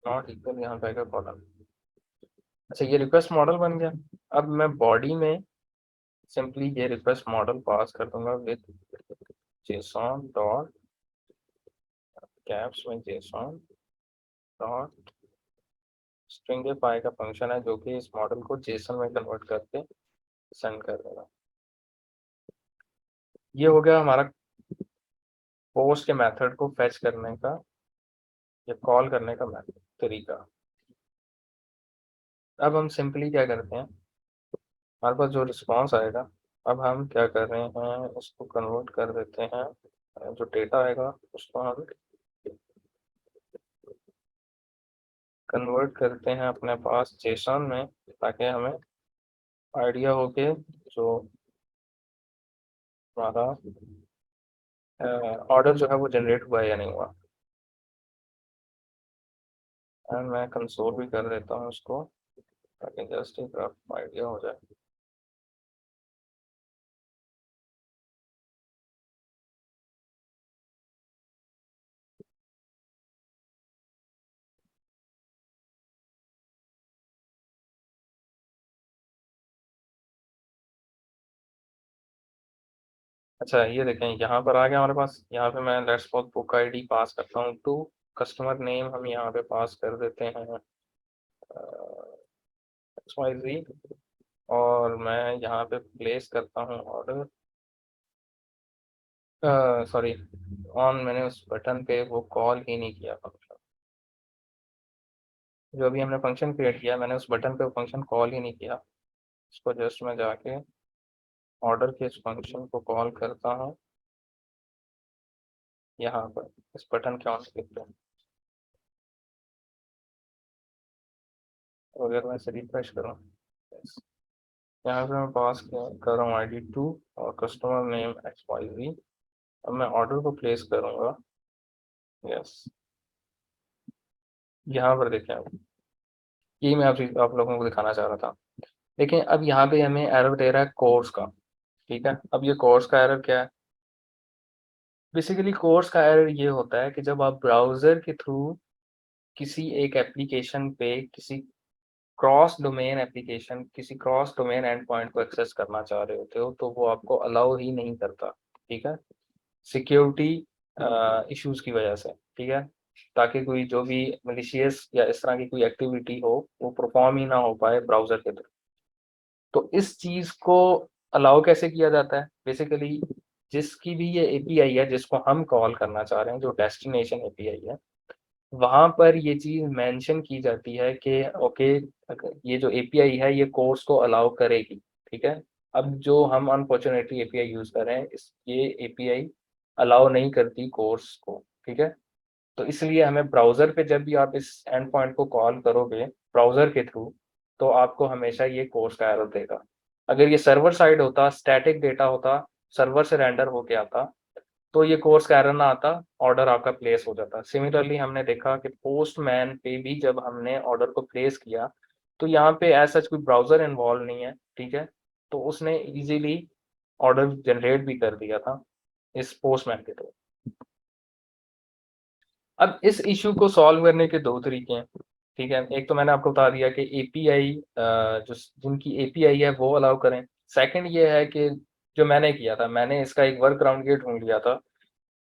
नॉट इक्वल यहाँ पे आएगा कॉलम। अच्छा, ये रिक्वेस्ट मॉडल बन गया। अब मैं बॉडी में सिंपली ये रिक्वेस्ट मॉडल पास कर दूंगा विद जेसॉन डॉट कैप्स में जेसॉन डॉट स्ट्रिंगिफाई का फंक्शन है, जो कि इस मॉडल को जेसन में कन्वर्ट करके सेंड कर देगा। ये हो गया हमारा पोस्ट के मेथड को फेच करने का या कॉल करने का मेथड तरीका। अब हम सिंपली क्या करते हैं, हमारे पास जो रिस्पॉन्स आएगा, अब हम क्या कर रहे हैं, उसको कन्वर्ट कर देते हैं, जो डेटा आएगा उसको हम कन्वर्ट करते हैं अपने पास जेसन में, ताकि हमें आइडिया हो कि जो हमारा ऑर्डर जो है वो जनरेट हुआ है या नहीं हुआ। एंड मैं कंसोल भी कर देता हूँ उसको, ताकि जस्ट एक रफ आइडिया हो जाए। अच्छा ये देखें, यहाँ पर आ गया हमारे पास। यहाँ पे मैं लेट्स सपोज बुक आईडी पास करता हूँ टू, कस्टमर नेम हम यहाँ पे पास कर देते हैं XYZ, और मैं यहाँ पे प्लेस करता हूँ ऑर्डर। सॉरी, ऑन मैंने उस बटन पे वो कॉल ही नहीं किया फंक्शन। जो अभी हमने फंक्शन क्रिएट किया, मैंने उस बटन पे वो फंक्शन कॉल ही नहीं किया। उसको जस्ट मैं जाके ऑर्डर के इस फंक्शन को कॉल करता हूँ यहाँ पर, इस बटन के ऑन क्लिक पे। तो अगर मैं इसे रिफ्रेश करूँ, yes, यहाँ पे मैं पास कर रहा हूँ ID 2 और कस्टमर नेम XYZ। अब मैं ऑर्डर को प्लेस करूँगा। यस, यहाँ पर देखें, अब यही मैं आप लोगों को दिखाना चाह रहा था। लेकिन अब यहाँ पे हमें एरर दे रहा है कोर्स का। ठीक है, अब ये कोर्स का एरर क्या है? बेसिकली कोर्स का एरर ये होता है कि जब आप ब्राउज़र के थ्रू किसी एक एप्लीकेशन पे, किसी क्रॉस डोमेन एप्लीकेशन, किसी क्रॉस डोमेन एंड पॉइंट को एक्सेस करना चाह रहे होते हो, तो वो आपको अलाउ ही नहीं करता। ठीक है, सिक्योरिटी इश्यूज की वजह से। ठीक है, ताकि कोई जो भी मलिशियस या इस तरह की कोई एक्टिविटी हो, वो परफॉर्म ही ना हो पाए ब्राउज़र के थ्रू। तो इस चीज़ को अलाउ कैसे किया जाता है? बेसिकली जिसकी भी ये एपीआई है, जिसको हम कॉल करना चाह रहे हैं, जो डेस्टिनेशन एपीआई है, वहाँ पर ये चीज़ मेंशन की जाती है कि ओके, ये जो एपीआई है ये कोर्स को अलाउ करेगी। ठीक है, अब जो हम अनफॉर्चुनेटली एपीआई यूज़ कर रहे हैं, ये एपीआई अलाउ नहीं करती कोर्स को। ठीक है, तो इसलिए हमें ब्राउज़र पे जब भी आप इस एंड पॉइंट को कॉल करोगे ब्राउज़र के थ्रू, तो आपको हमेशा ये कोर्स का एरर देगा। अगर ये सर्वर साइड होता, स्टैटिक डेटा होता, सर्वर से रेंडर होके आता, तो ये कोर्स का एरर ना आता, ऑर्डर आपका प्लेस हो जाता। सिमिलरली हमने देखा कि पोस्टमैन पे भी जब हमने ऑर्डर को प्लेस किया, तो यहाँ पे ऐसा कोई ब्राउज़र इन्वॉल्व नहीं है। ठीक है, तो उसने इजीली ऑर्डर जनरेट भी कर दिया था इस पोस्टमैन के थ्रू। अब इस इश्यू को सॉल्व करने के दो तरीके हैं। ठीक है, एक तो मैंने आपको बता दिया कि एपीआई, जो जिनकी एपीआई है वो अलाउ करें। सेकंड ये है कि जो मैंने किया था, मैंने इसका एक वर्क अराउंड ये ढूंढ लिया था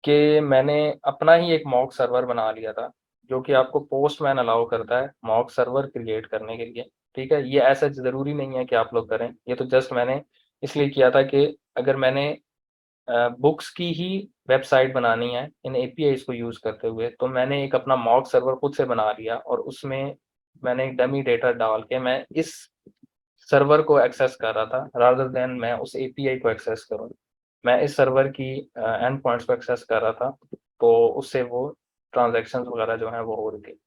कि मैंने अपना ही एक मॉक सर्वर बना लिया था, जो कि आपको पोस्टमैन अलाउ करता है मॉक सर्वर क्रिएट करने के लिए। ठीक है, ये ऐसा ज़रूरी नहीं है कि आप लोग करें, ये तो जस्ट मैंने इसलिए किया था कि अगर मैंने बुक्स की ही वेबसाइट बनानी है इन एपीआईज़ को यूज़ करते हुए, तो मैंने एक अपना मॉक सर्वर खुद से बना लिया और उसमें मैंने एक डमी डेटा डाल के मैं इस सर्वर को एक्सेस कर रहा था, रादर देन मैं उस एपीआई को एक्सेस करूँ। मैं इस सर्वर की एंड पॉइंट्स को एक्सेस कर रहा था, तो उससे वो ट्रांज़ैक्शंस वगैरह जो हैं वो हो रही थी।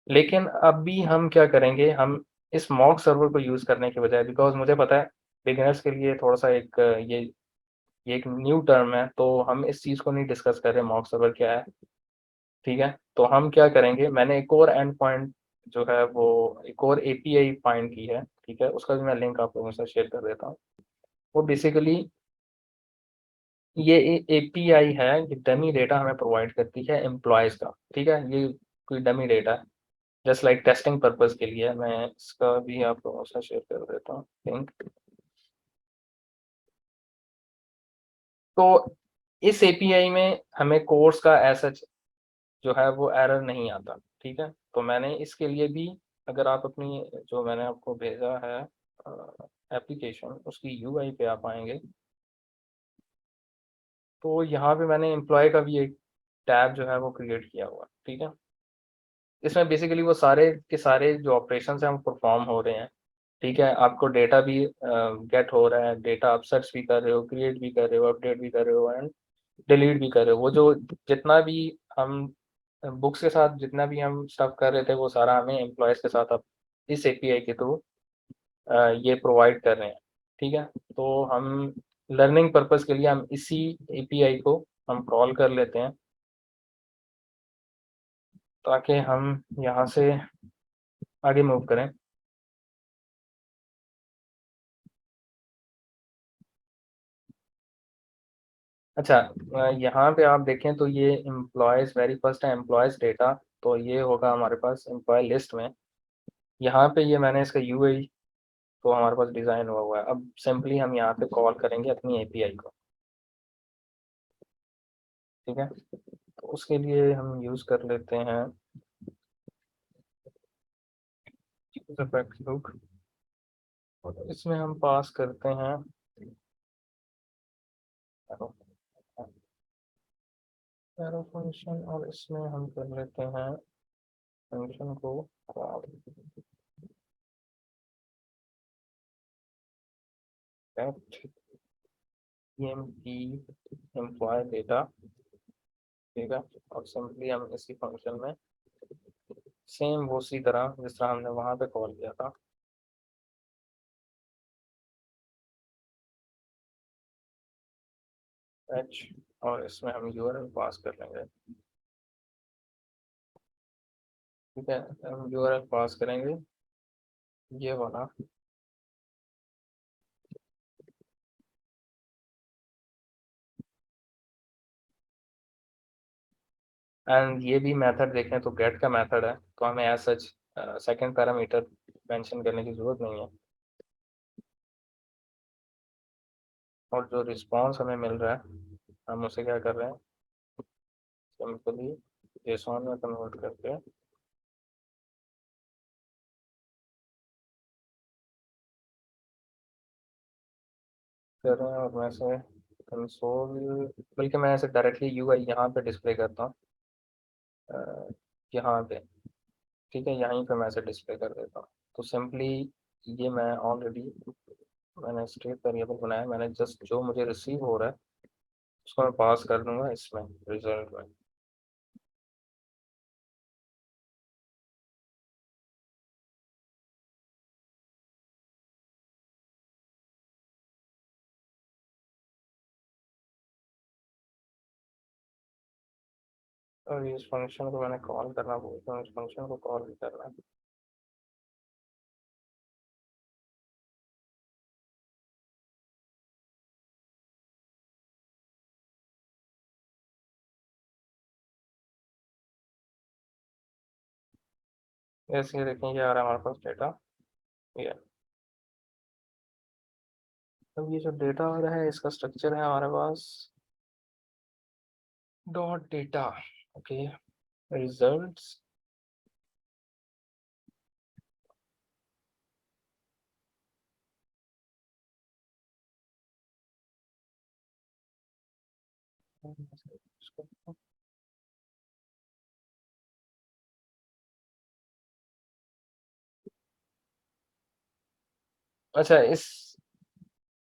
लेकिन अभी हम क्या करेंगे, हम इस मॉक सर्वर को यूज़ करने के बजाय, बिकॉज़ मुझे पता है बिगिनर्स के लिए थोड़ा-सा एक ये एक न्यू टर्म है, तो हम इस चीज़ को नहीं डिस्कस कर रहे मॉक सर्वर क्या है। ठीक है, तो हम क्या करेंगे, मैंने एक और एंड पॉइंट जो है वो एक और एपीआई फाइंड की है। ठीक है, उसका भी मैं लिंक आप लोगों के साथ शेयर कर देता हूँ। वो बेसिकली ये एपीआई है, ये डमी डेटा हमें प्रोवाइड करती है एम्प्लॉयज़ का। ठीक है, ये कोई डमी डेटा है, जस्ट लाइक टेस्टिंग पर्पज़ के लिए। मैं इसका भी आप लोगों के साथ शेयर कर देता हूँ लिंक। तो इस एपीआई में हमें कोर्स का एज़ सच जो है वो एरर नहीं आता। ठीक है, तो मैंने इसके लिए भी, अगर आप अपनी जो मैंने आपको भेजा है एप्लीकेशन, उसकी यूआई पे आप आएँगे, तो यहाँ पे मैंने एम्प्लॉयी का भी एक टैब जो है वो क्रिएट किया हुआ है। ठीक है, इसमें बेसिकली वो सारे के सारे जो ऑपरेशंस हैं वो परफॉर्म हो रहे हैं। ठीक है, आपको डेटा भी गेट हो रहा है, डेटा आप सर्च भी कर रहे हो, क्रिएट भी कर रहे हो, अपडेट भी कर रहे हो एंड डिलीट भी कर रहे हो। वो जो जितना भी हम बुक्स के साथ जितना भी हम स्टफ कर रहे थे, वो सारा हमें एम्प्लॉयज़ के साथ अब इस एपीआई के थ्रू ये प्रोवाइड कर रहे हैं। ठीक है, तो हम लर्निंग पर्पज़ के लिए हम इसी एपीआई को हम कॉल कर लेते हैं ताकि हम यहाँ से आगे मूव करें। अच्छा, यहाँ पे आप देखें तो ये एम्प्लॉयज़ वेरी फर्स्ट है एम्प्लॉयज़ डेटा, तो ये होगा हमारे पास एम्प्लॉय लिस्ट में। यहाँ पे ये मैंने इसका यूआई तो हमारे पास डिज़ाइन हुआ है। अब सिंपली हम यहाँ पे कॉल करेंगे अपनी एपीआई को, ठीक है? तो उसके लिए हम यूज़ कर लेते हैं यूज़र और इसमें हम पास करते हैं एरो फंक्शन और इसमें हम कर लेते हैं फंक्शन को कॉल एमपी एम्प्लॉय डेटा, ठीक है? और सिंपली हम इसी फंक्शन में सेम वो उसी तरह जिस तरह हमने वहाँ पे कॉल किया था, एच, और इसमें हम यूआरएल पास कर लेंगे, ठीक है? हम यूआरएल पास करेंगे ये वाला, एंड ये भी मेथड देखें तो गेट का मेथड है, तो हमें as such second parameter mention करने की ज़रूरत नहीं है। और जो रिस्पांस हमें मिल रहा है हम उसे क्या कर रहे हैं, सिंपली जेसॉन में कन्वर्ट करके कर रहे हैं। और मैं से कंसोल, बल्कि मैं ऐसे डायरेक्टली यूआई यहाँ पे डिस्प्ले करता हूँ, यहाँ पे, ठीक है? यहीं पे मैं ऐसे डिस्प्ले कर देता हूँ। तो सिंपली ये मैं ऑलरेडी मैंने स्टेट वेरिएबल बनाया, मैंने जस्ट जो मुझे रिसीव हो रहा है उसको मैं पास कर दूंगा इसमें रिजल्ट में। और इस फंक्शन को मैंने कॉल करना बोलता हूँ, इस फंक्शन को कॉल भी करना है। जैसे ये देखें ये आ रहा है हमारे पास डेटा, ये। अब ये जो डेटा आ रहा है इसका स्ट्रक्चर है हमारे पास डॉट डेटा, ओके, रिजल्ट्स। अच्छा,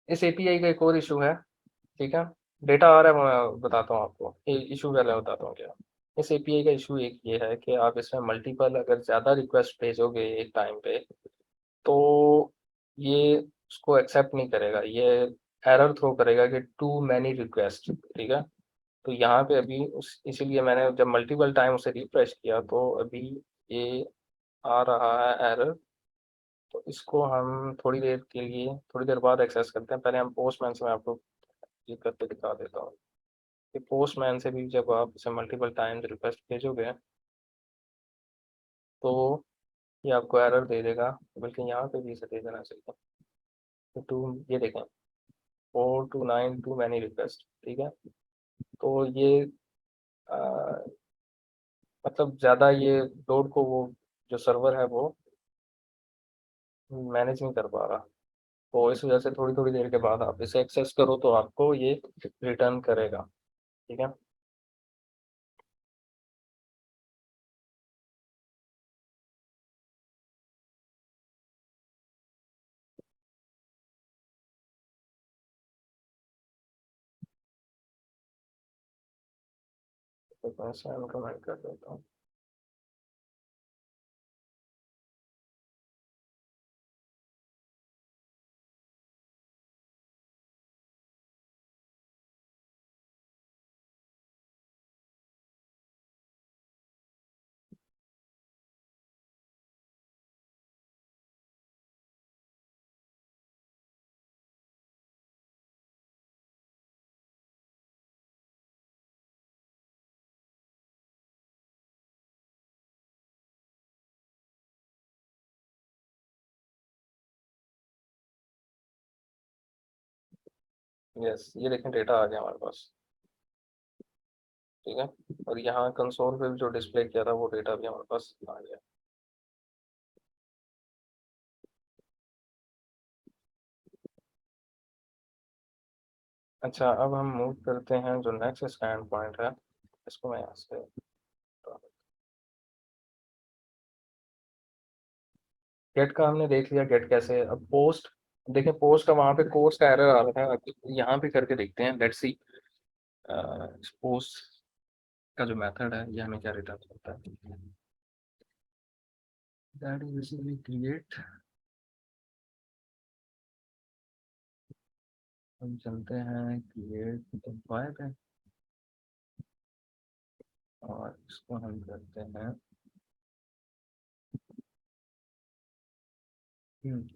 इस एपीआई का एक और इशू है, ठीक है? डेटा आ रहा है मैं बताता हूँ आपको, इशू पहले बताता हूँ क्या। इस एपीआई का इशू एक ये है कि आप इसमें मल्टीपल अगर ज़्यादा रिक्वेस्ट भेजोगे एक टाइम पे तो ये उसको एक्सेप्ट नहीं करेगा, ये एरर थ्रो करेगा कि टू मैनी रिक्वेस्ट, ठीक है? तो यहाँ पे अभी उस इसीलिए मैंने जब मल्टीपल टाइम उसे रिफ्रेश किया तो अभी ये आ रहा है एरर। तो इसको हम थोड़ी देर बाद एक्सेस करते हैं। पहले हम पोस्टमैन से मैं आपको ये करके दिखा देता हूँ कि पोस्टमैन से भी जब आप इसे मल्टीपल टाइम्स रिक्वेस्ट भेजोगे तो ये आपको एरर दे देगा, बल्कि यहाँ पे भी इसे दे देना चाहिए। तो ये देखें 429 टू मैनी रिक्वेस्ट, ठीक है? तो ये आ, मतलब ज़्यादा ये लोड को वो जो सर्वर है वो मैनेज नहीं कर पा रहा। तो इस वजह से थोड़ी थोड़ी देर के बाद आप इसे एक्सेस करो तो आपको ये रिटर्न करेगा, ठीक है? तो मैं इसे अनकमेंट कर देता हूँ। यस, ये देखें डेटा आ गया हमारे पास, ठीक है। और यहाँ कंसोल पे भी जो डिस्प्ले किया था वो डेटा भी हमारे पास आ गया। अच्छा, अब हम मूव करते हैं जो नेक्स्ट स्टैंड पॉइंट है, इसको मैं यहाँ से गेट का हमने देख लिया, गेट कैसे। अब पोस्ट देखें, पोस्ट का वहाँ पे कोर्स का एरर आ रहा था, यहाँ पे करके देखते हैं, लेट्स सी पोस्ट का जो मेथड है ये हमें क्या रिटर्न करता है। That is basically create. हम चलते हैं क्रिएट एम्प्लॉय पे और इसको हम करते हैं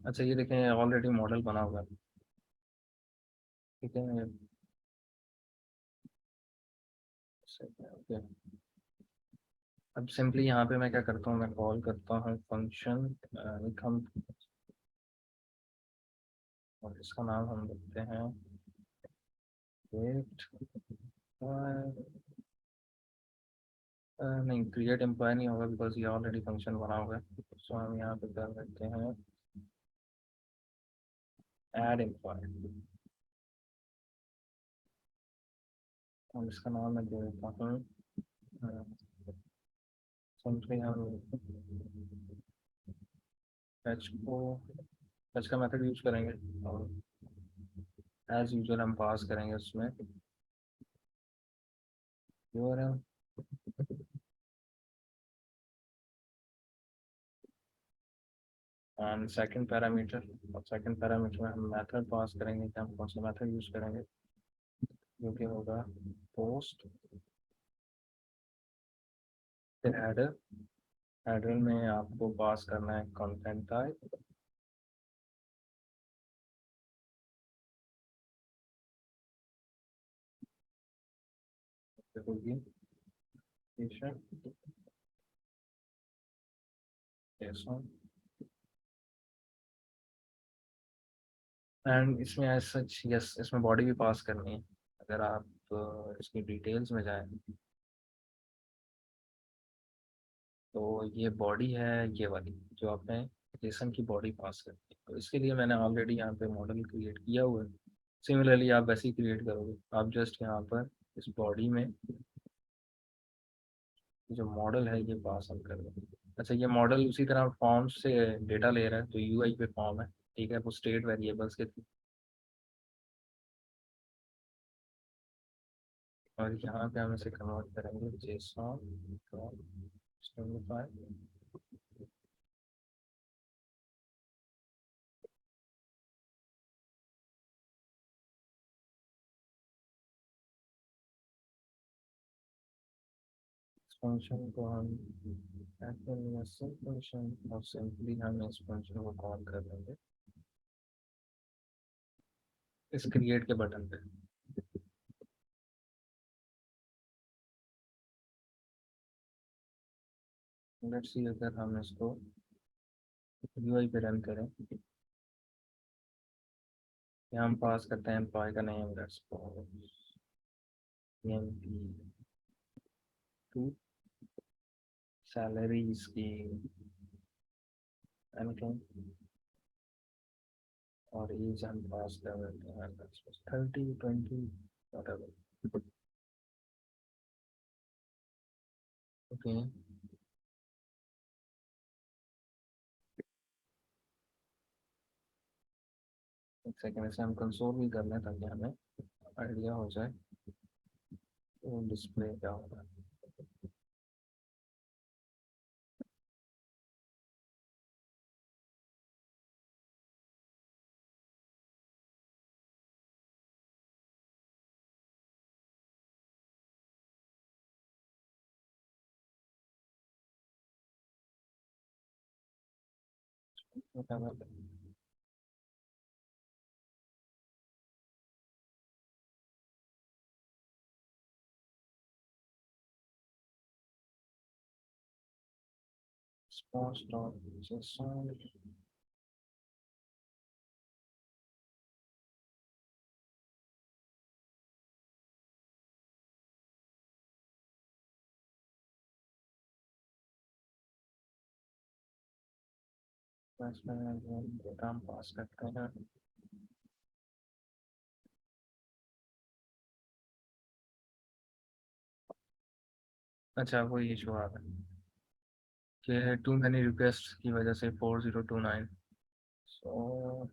अच्छा ये देखें ऑलरेडी मॉडल बना हुआ है, ठीक है। ओके, अब सिंपली यहाँ पे मैं क्या करता हूँ, मैं कॉल करता हूँ फंक्शन हम, और इसका नाम हम देते हैं क्रिएट। नहीं, क्रिएट एम्प्लॉय नहीं होगा बिकॉज ये ऑलरेडी फंक्शन बना हुआ है, सो हम यहाँ पे कर देते हैं ऐड एम्प्लॉय, और इसका नाम मैं दे देता हूँ सिंपली हम फैच को, फैच का मेथड यूज करेंगे और एज यूजुअल हम पास करेंगे उसमें यूआरएल, एंड सेकंड पैरामीटर, और सेकंड पैरामीटर में हम मेथड पास करेंगे कि हम कौन सा मेथड यूज करेंगे, जो कि होगा पोस्ट, फिर हेडर। हेडर में आपको पास करना है कंटेंट टाइप, होगी एंड इसमें एज सच यस, इसमें बॉडी भी पास करनी है। अगर आप इसकी डिटेल्स में जाएं तो ये बॉडी है, ये वाली जो आपने जेसन की बॉडी पास करनी है, तो इसके लिए मैंने ऑलरेडी यहाँ पे मॉडल क्रिएट किया हुआ है। सिमिलरली आप वैसे ही क्रिएट करोगे, आप जस्ट यहाँ पर इस बॉडी में जो मॉडल है ये पास हम कर देंगे। अच्छा, ये मॉडल उसी तरह फॉर्म से डेटा ले रहा है, तो यूआई पे फॉर्म है, ठीक है, वो स्टेट वेरिएबल्स के, और यहाँ पे हम इसे कन्वर्ट करेंगे जेसॉन फंक्शन को हम फंक्शन, और सिंपली हम इस फंक्शन को कॉल कर देंगे इस क्रिएट के बटन पे। लेट्स सी अगर हम इसको यूआई पे रन करें, यहाँ हम पास करते हैं एम्प्लॉय का नेम, लेट्स टू सैलरी इसकी एनीथिंग, और एज हम पास कर देते हैं 30 20 whatever। ओके, एक सेकंड, इसे हम कंसोल भी कर लें ताकि हमें आइडिया हो जाए तो डिस्प्ले क्या होगा। response.json, इसमें काम पास करते हैं। अच्छा वो इशू आ रहा है कि टू मैनी रिक्वेस्ट की वजह से 4029। सो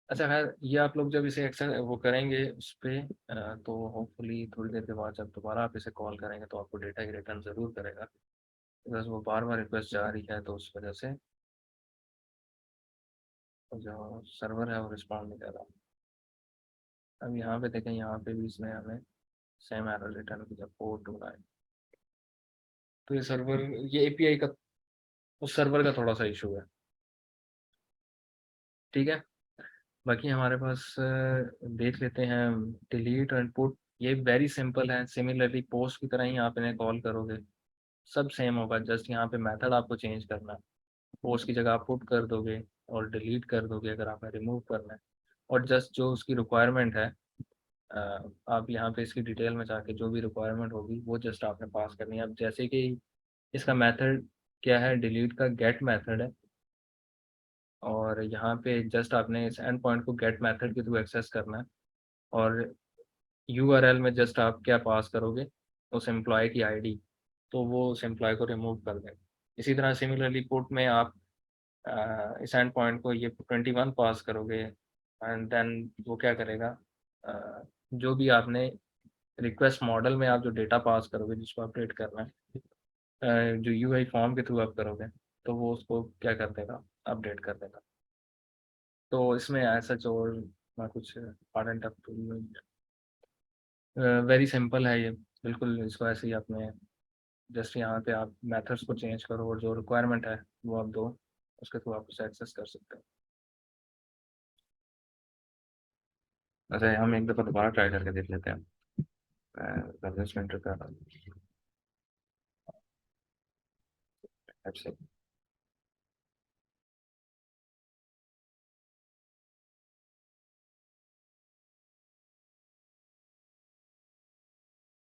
अच्छा खैर ये आप लोग जब इसे एक्शन वो करेंगे उस पर तो होपफुली थोड़ी देर के बाद जब दोबारा आप इसे कॉल करेंगे तो आपको डेटा ही रिटर्न ज़रूर करेगा, बिकॉज वो बार बार रिक्वेस्ट जा रही है तो उस वजह से जो सर्वर है वो रिस्पॉन्ड नहीं कर रहा। अब यहाँ पे देखें, यहाँ पे भी इसने हमें सेम एरर रिटर्न किया 429। तो ये सर्वर, ये एपीआई का, उस सर्वर का थोड़ा सा इशू है। ठीक है, बाकी हमारे पास देख लेते हैं डिलीट और इनपुट। ये वेरी सिंपल है, सिमिलरली पोस्ट की तरह ही आप इन्हें कॉल करोगे, सब सेम होगा, जस्ट यहाँ पे मेथड आपको चेंज करना है। पोस्ट की जगह आप पुट कर दोगे और डिलीट कर दोगे अगर आपने रिमूव करना है। और जस्ट जो उसकी रिक्वायरमेंट है, आप यहाँ पे इसकी डिटेल में जाके जो भी रिक्वायरमेंट होगी वो जस्ट आपने पास करनी है। अब जैसे कि इसका मेथड क्या है, डिलीट का गेट मेथड है, और यहाँ पे जस्ट आपने इस एंड पॉइंट को गेट मेथड के थ्रू एक्सेस करना है। और यूआरएल में जस्ट आप क्या पास करोगे, उस एम्प्लॉय की आईडी, तो वो उस एम्प्लॉय को रिमूव कर देगा। इसी तरह सिमिलरली पुट में आप इस एंड पॉइंट को ये 21 पास करोगे, एंड देन वो क्या करेगा, जो भी आपने रिक्वेस्ट मॉडल में आप जो डेटा पास करोगे जिसको अपडेट करना है, जो यूआई फॉर्म के थ्रू आप करोगे, तो वो उसको क्या कर देगा, अपडेट कर देगा। तो इसमें ऐसा जो ना कुछ hard and tough very simple है ये, बिल्कुल इसको ऐसे ही आपने जस्ट यहाँ पे आप मेथड्स को चेंज करो और जो रिक्वायरमेंट है वो आप दो, उसके थ्रू आप उसे एक्सेस कर सकते हो। अच्छा हम एक दफ़ा दोबारा ट्राई करके देख लेते हैं। सर्विस सेंटर का वेबसाइट।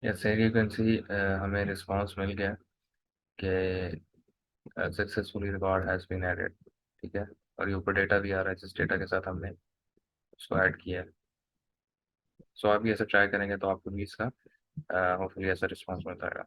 जैसे यू कैन सी हमें रिस्पांस मिल गया कि successfully record has been added. ठीक है, और ये ऊपर डेटा भी आ रहा है जिस डेटा के साथ हमने उसको ऐड किया है। सो आप भी ऐसा ट्राई करेंगे तो आपको भी इसका होपफुली ऐसा रिस्पांस मिलता है।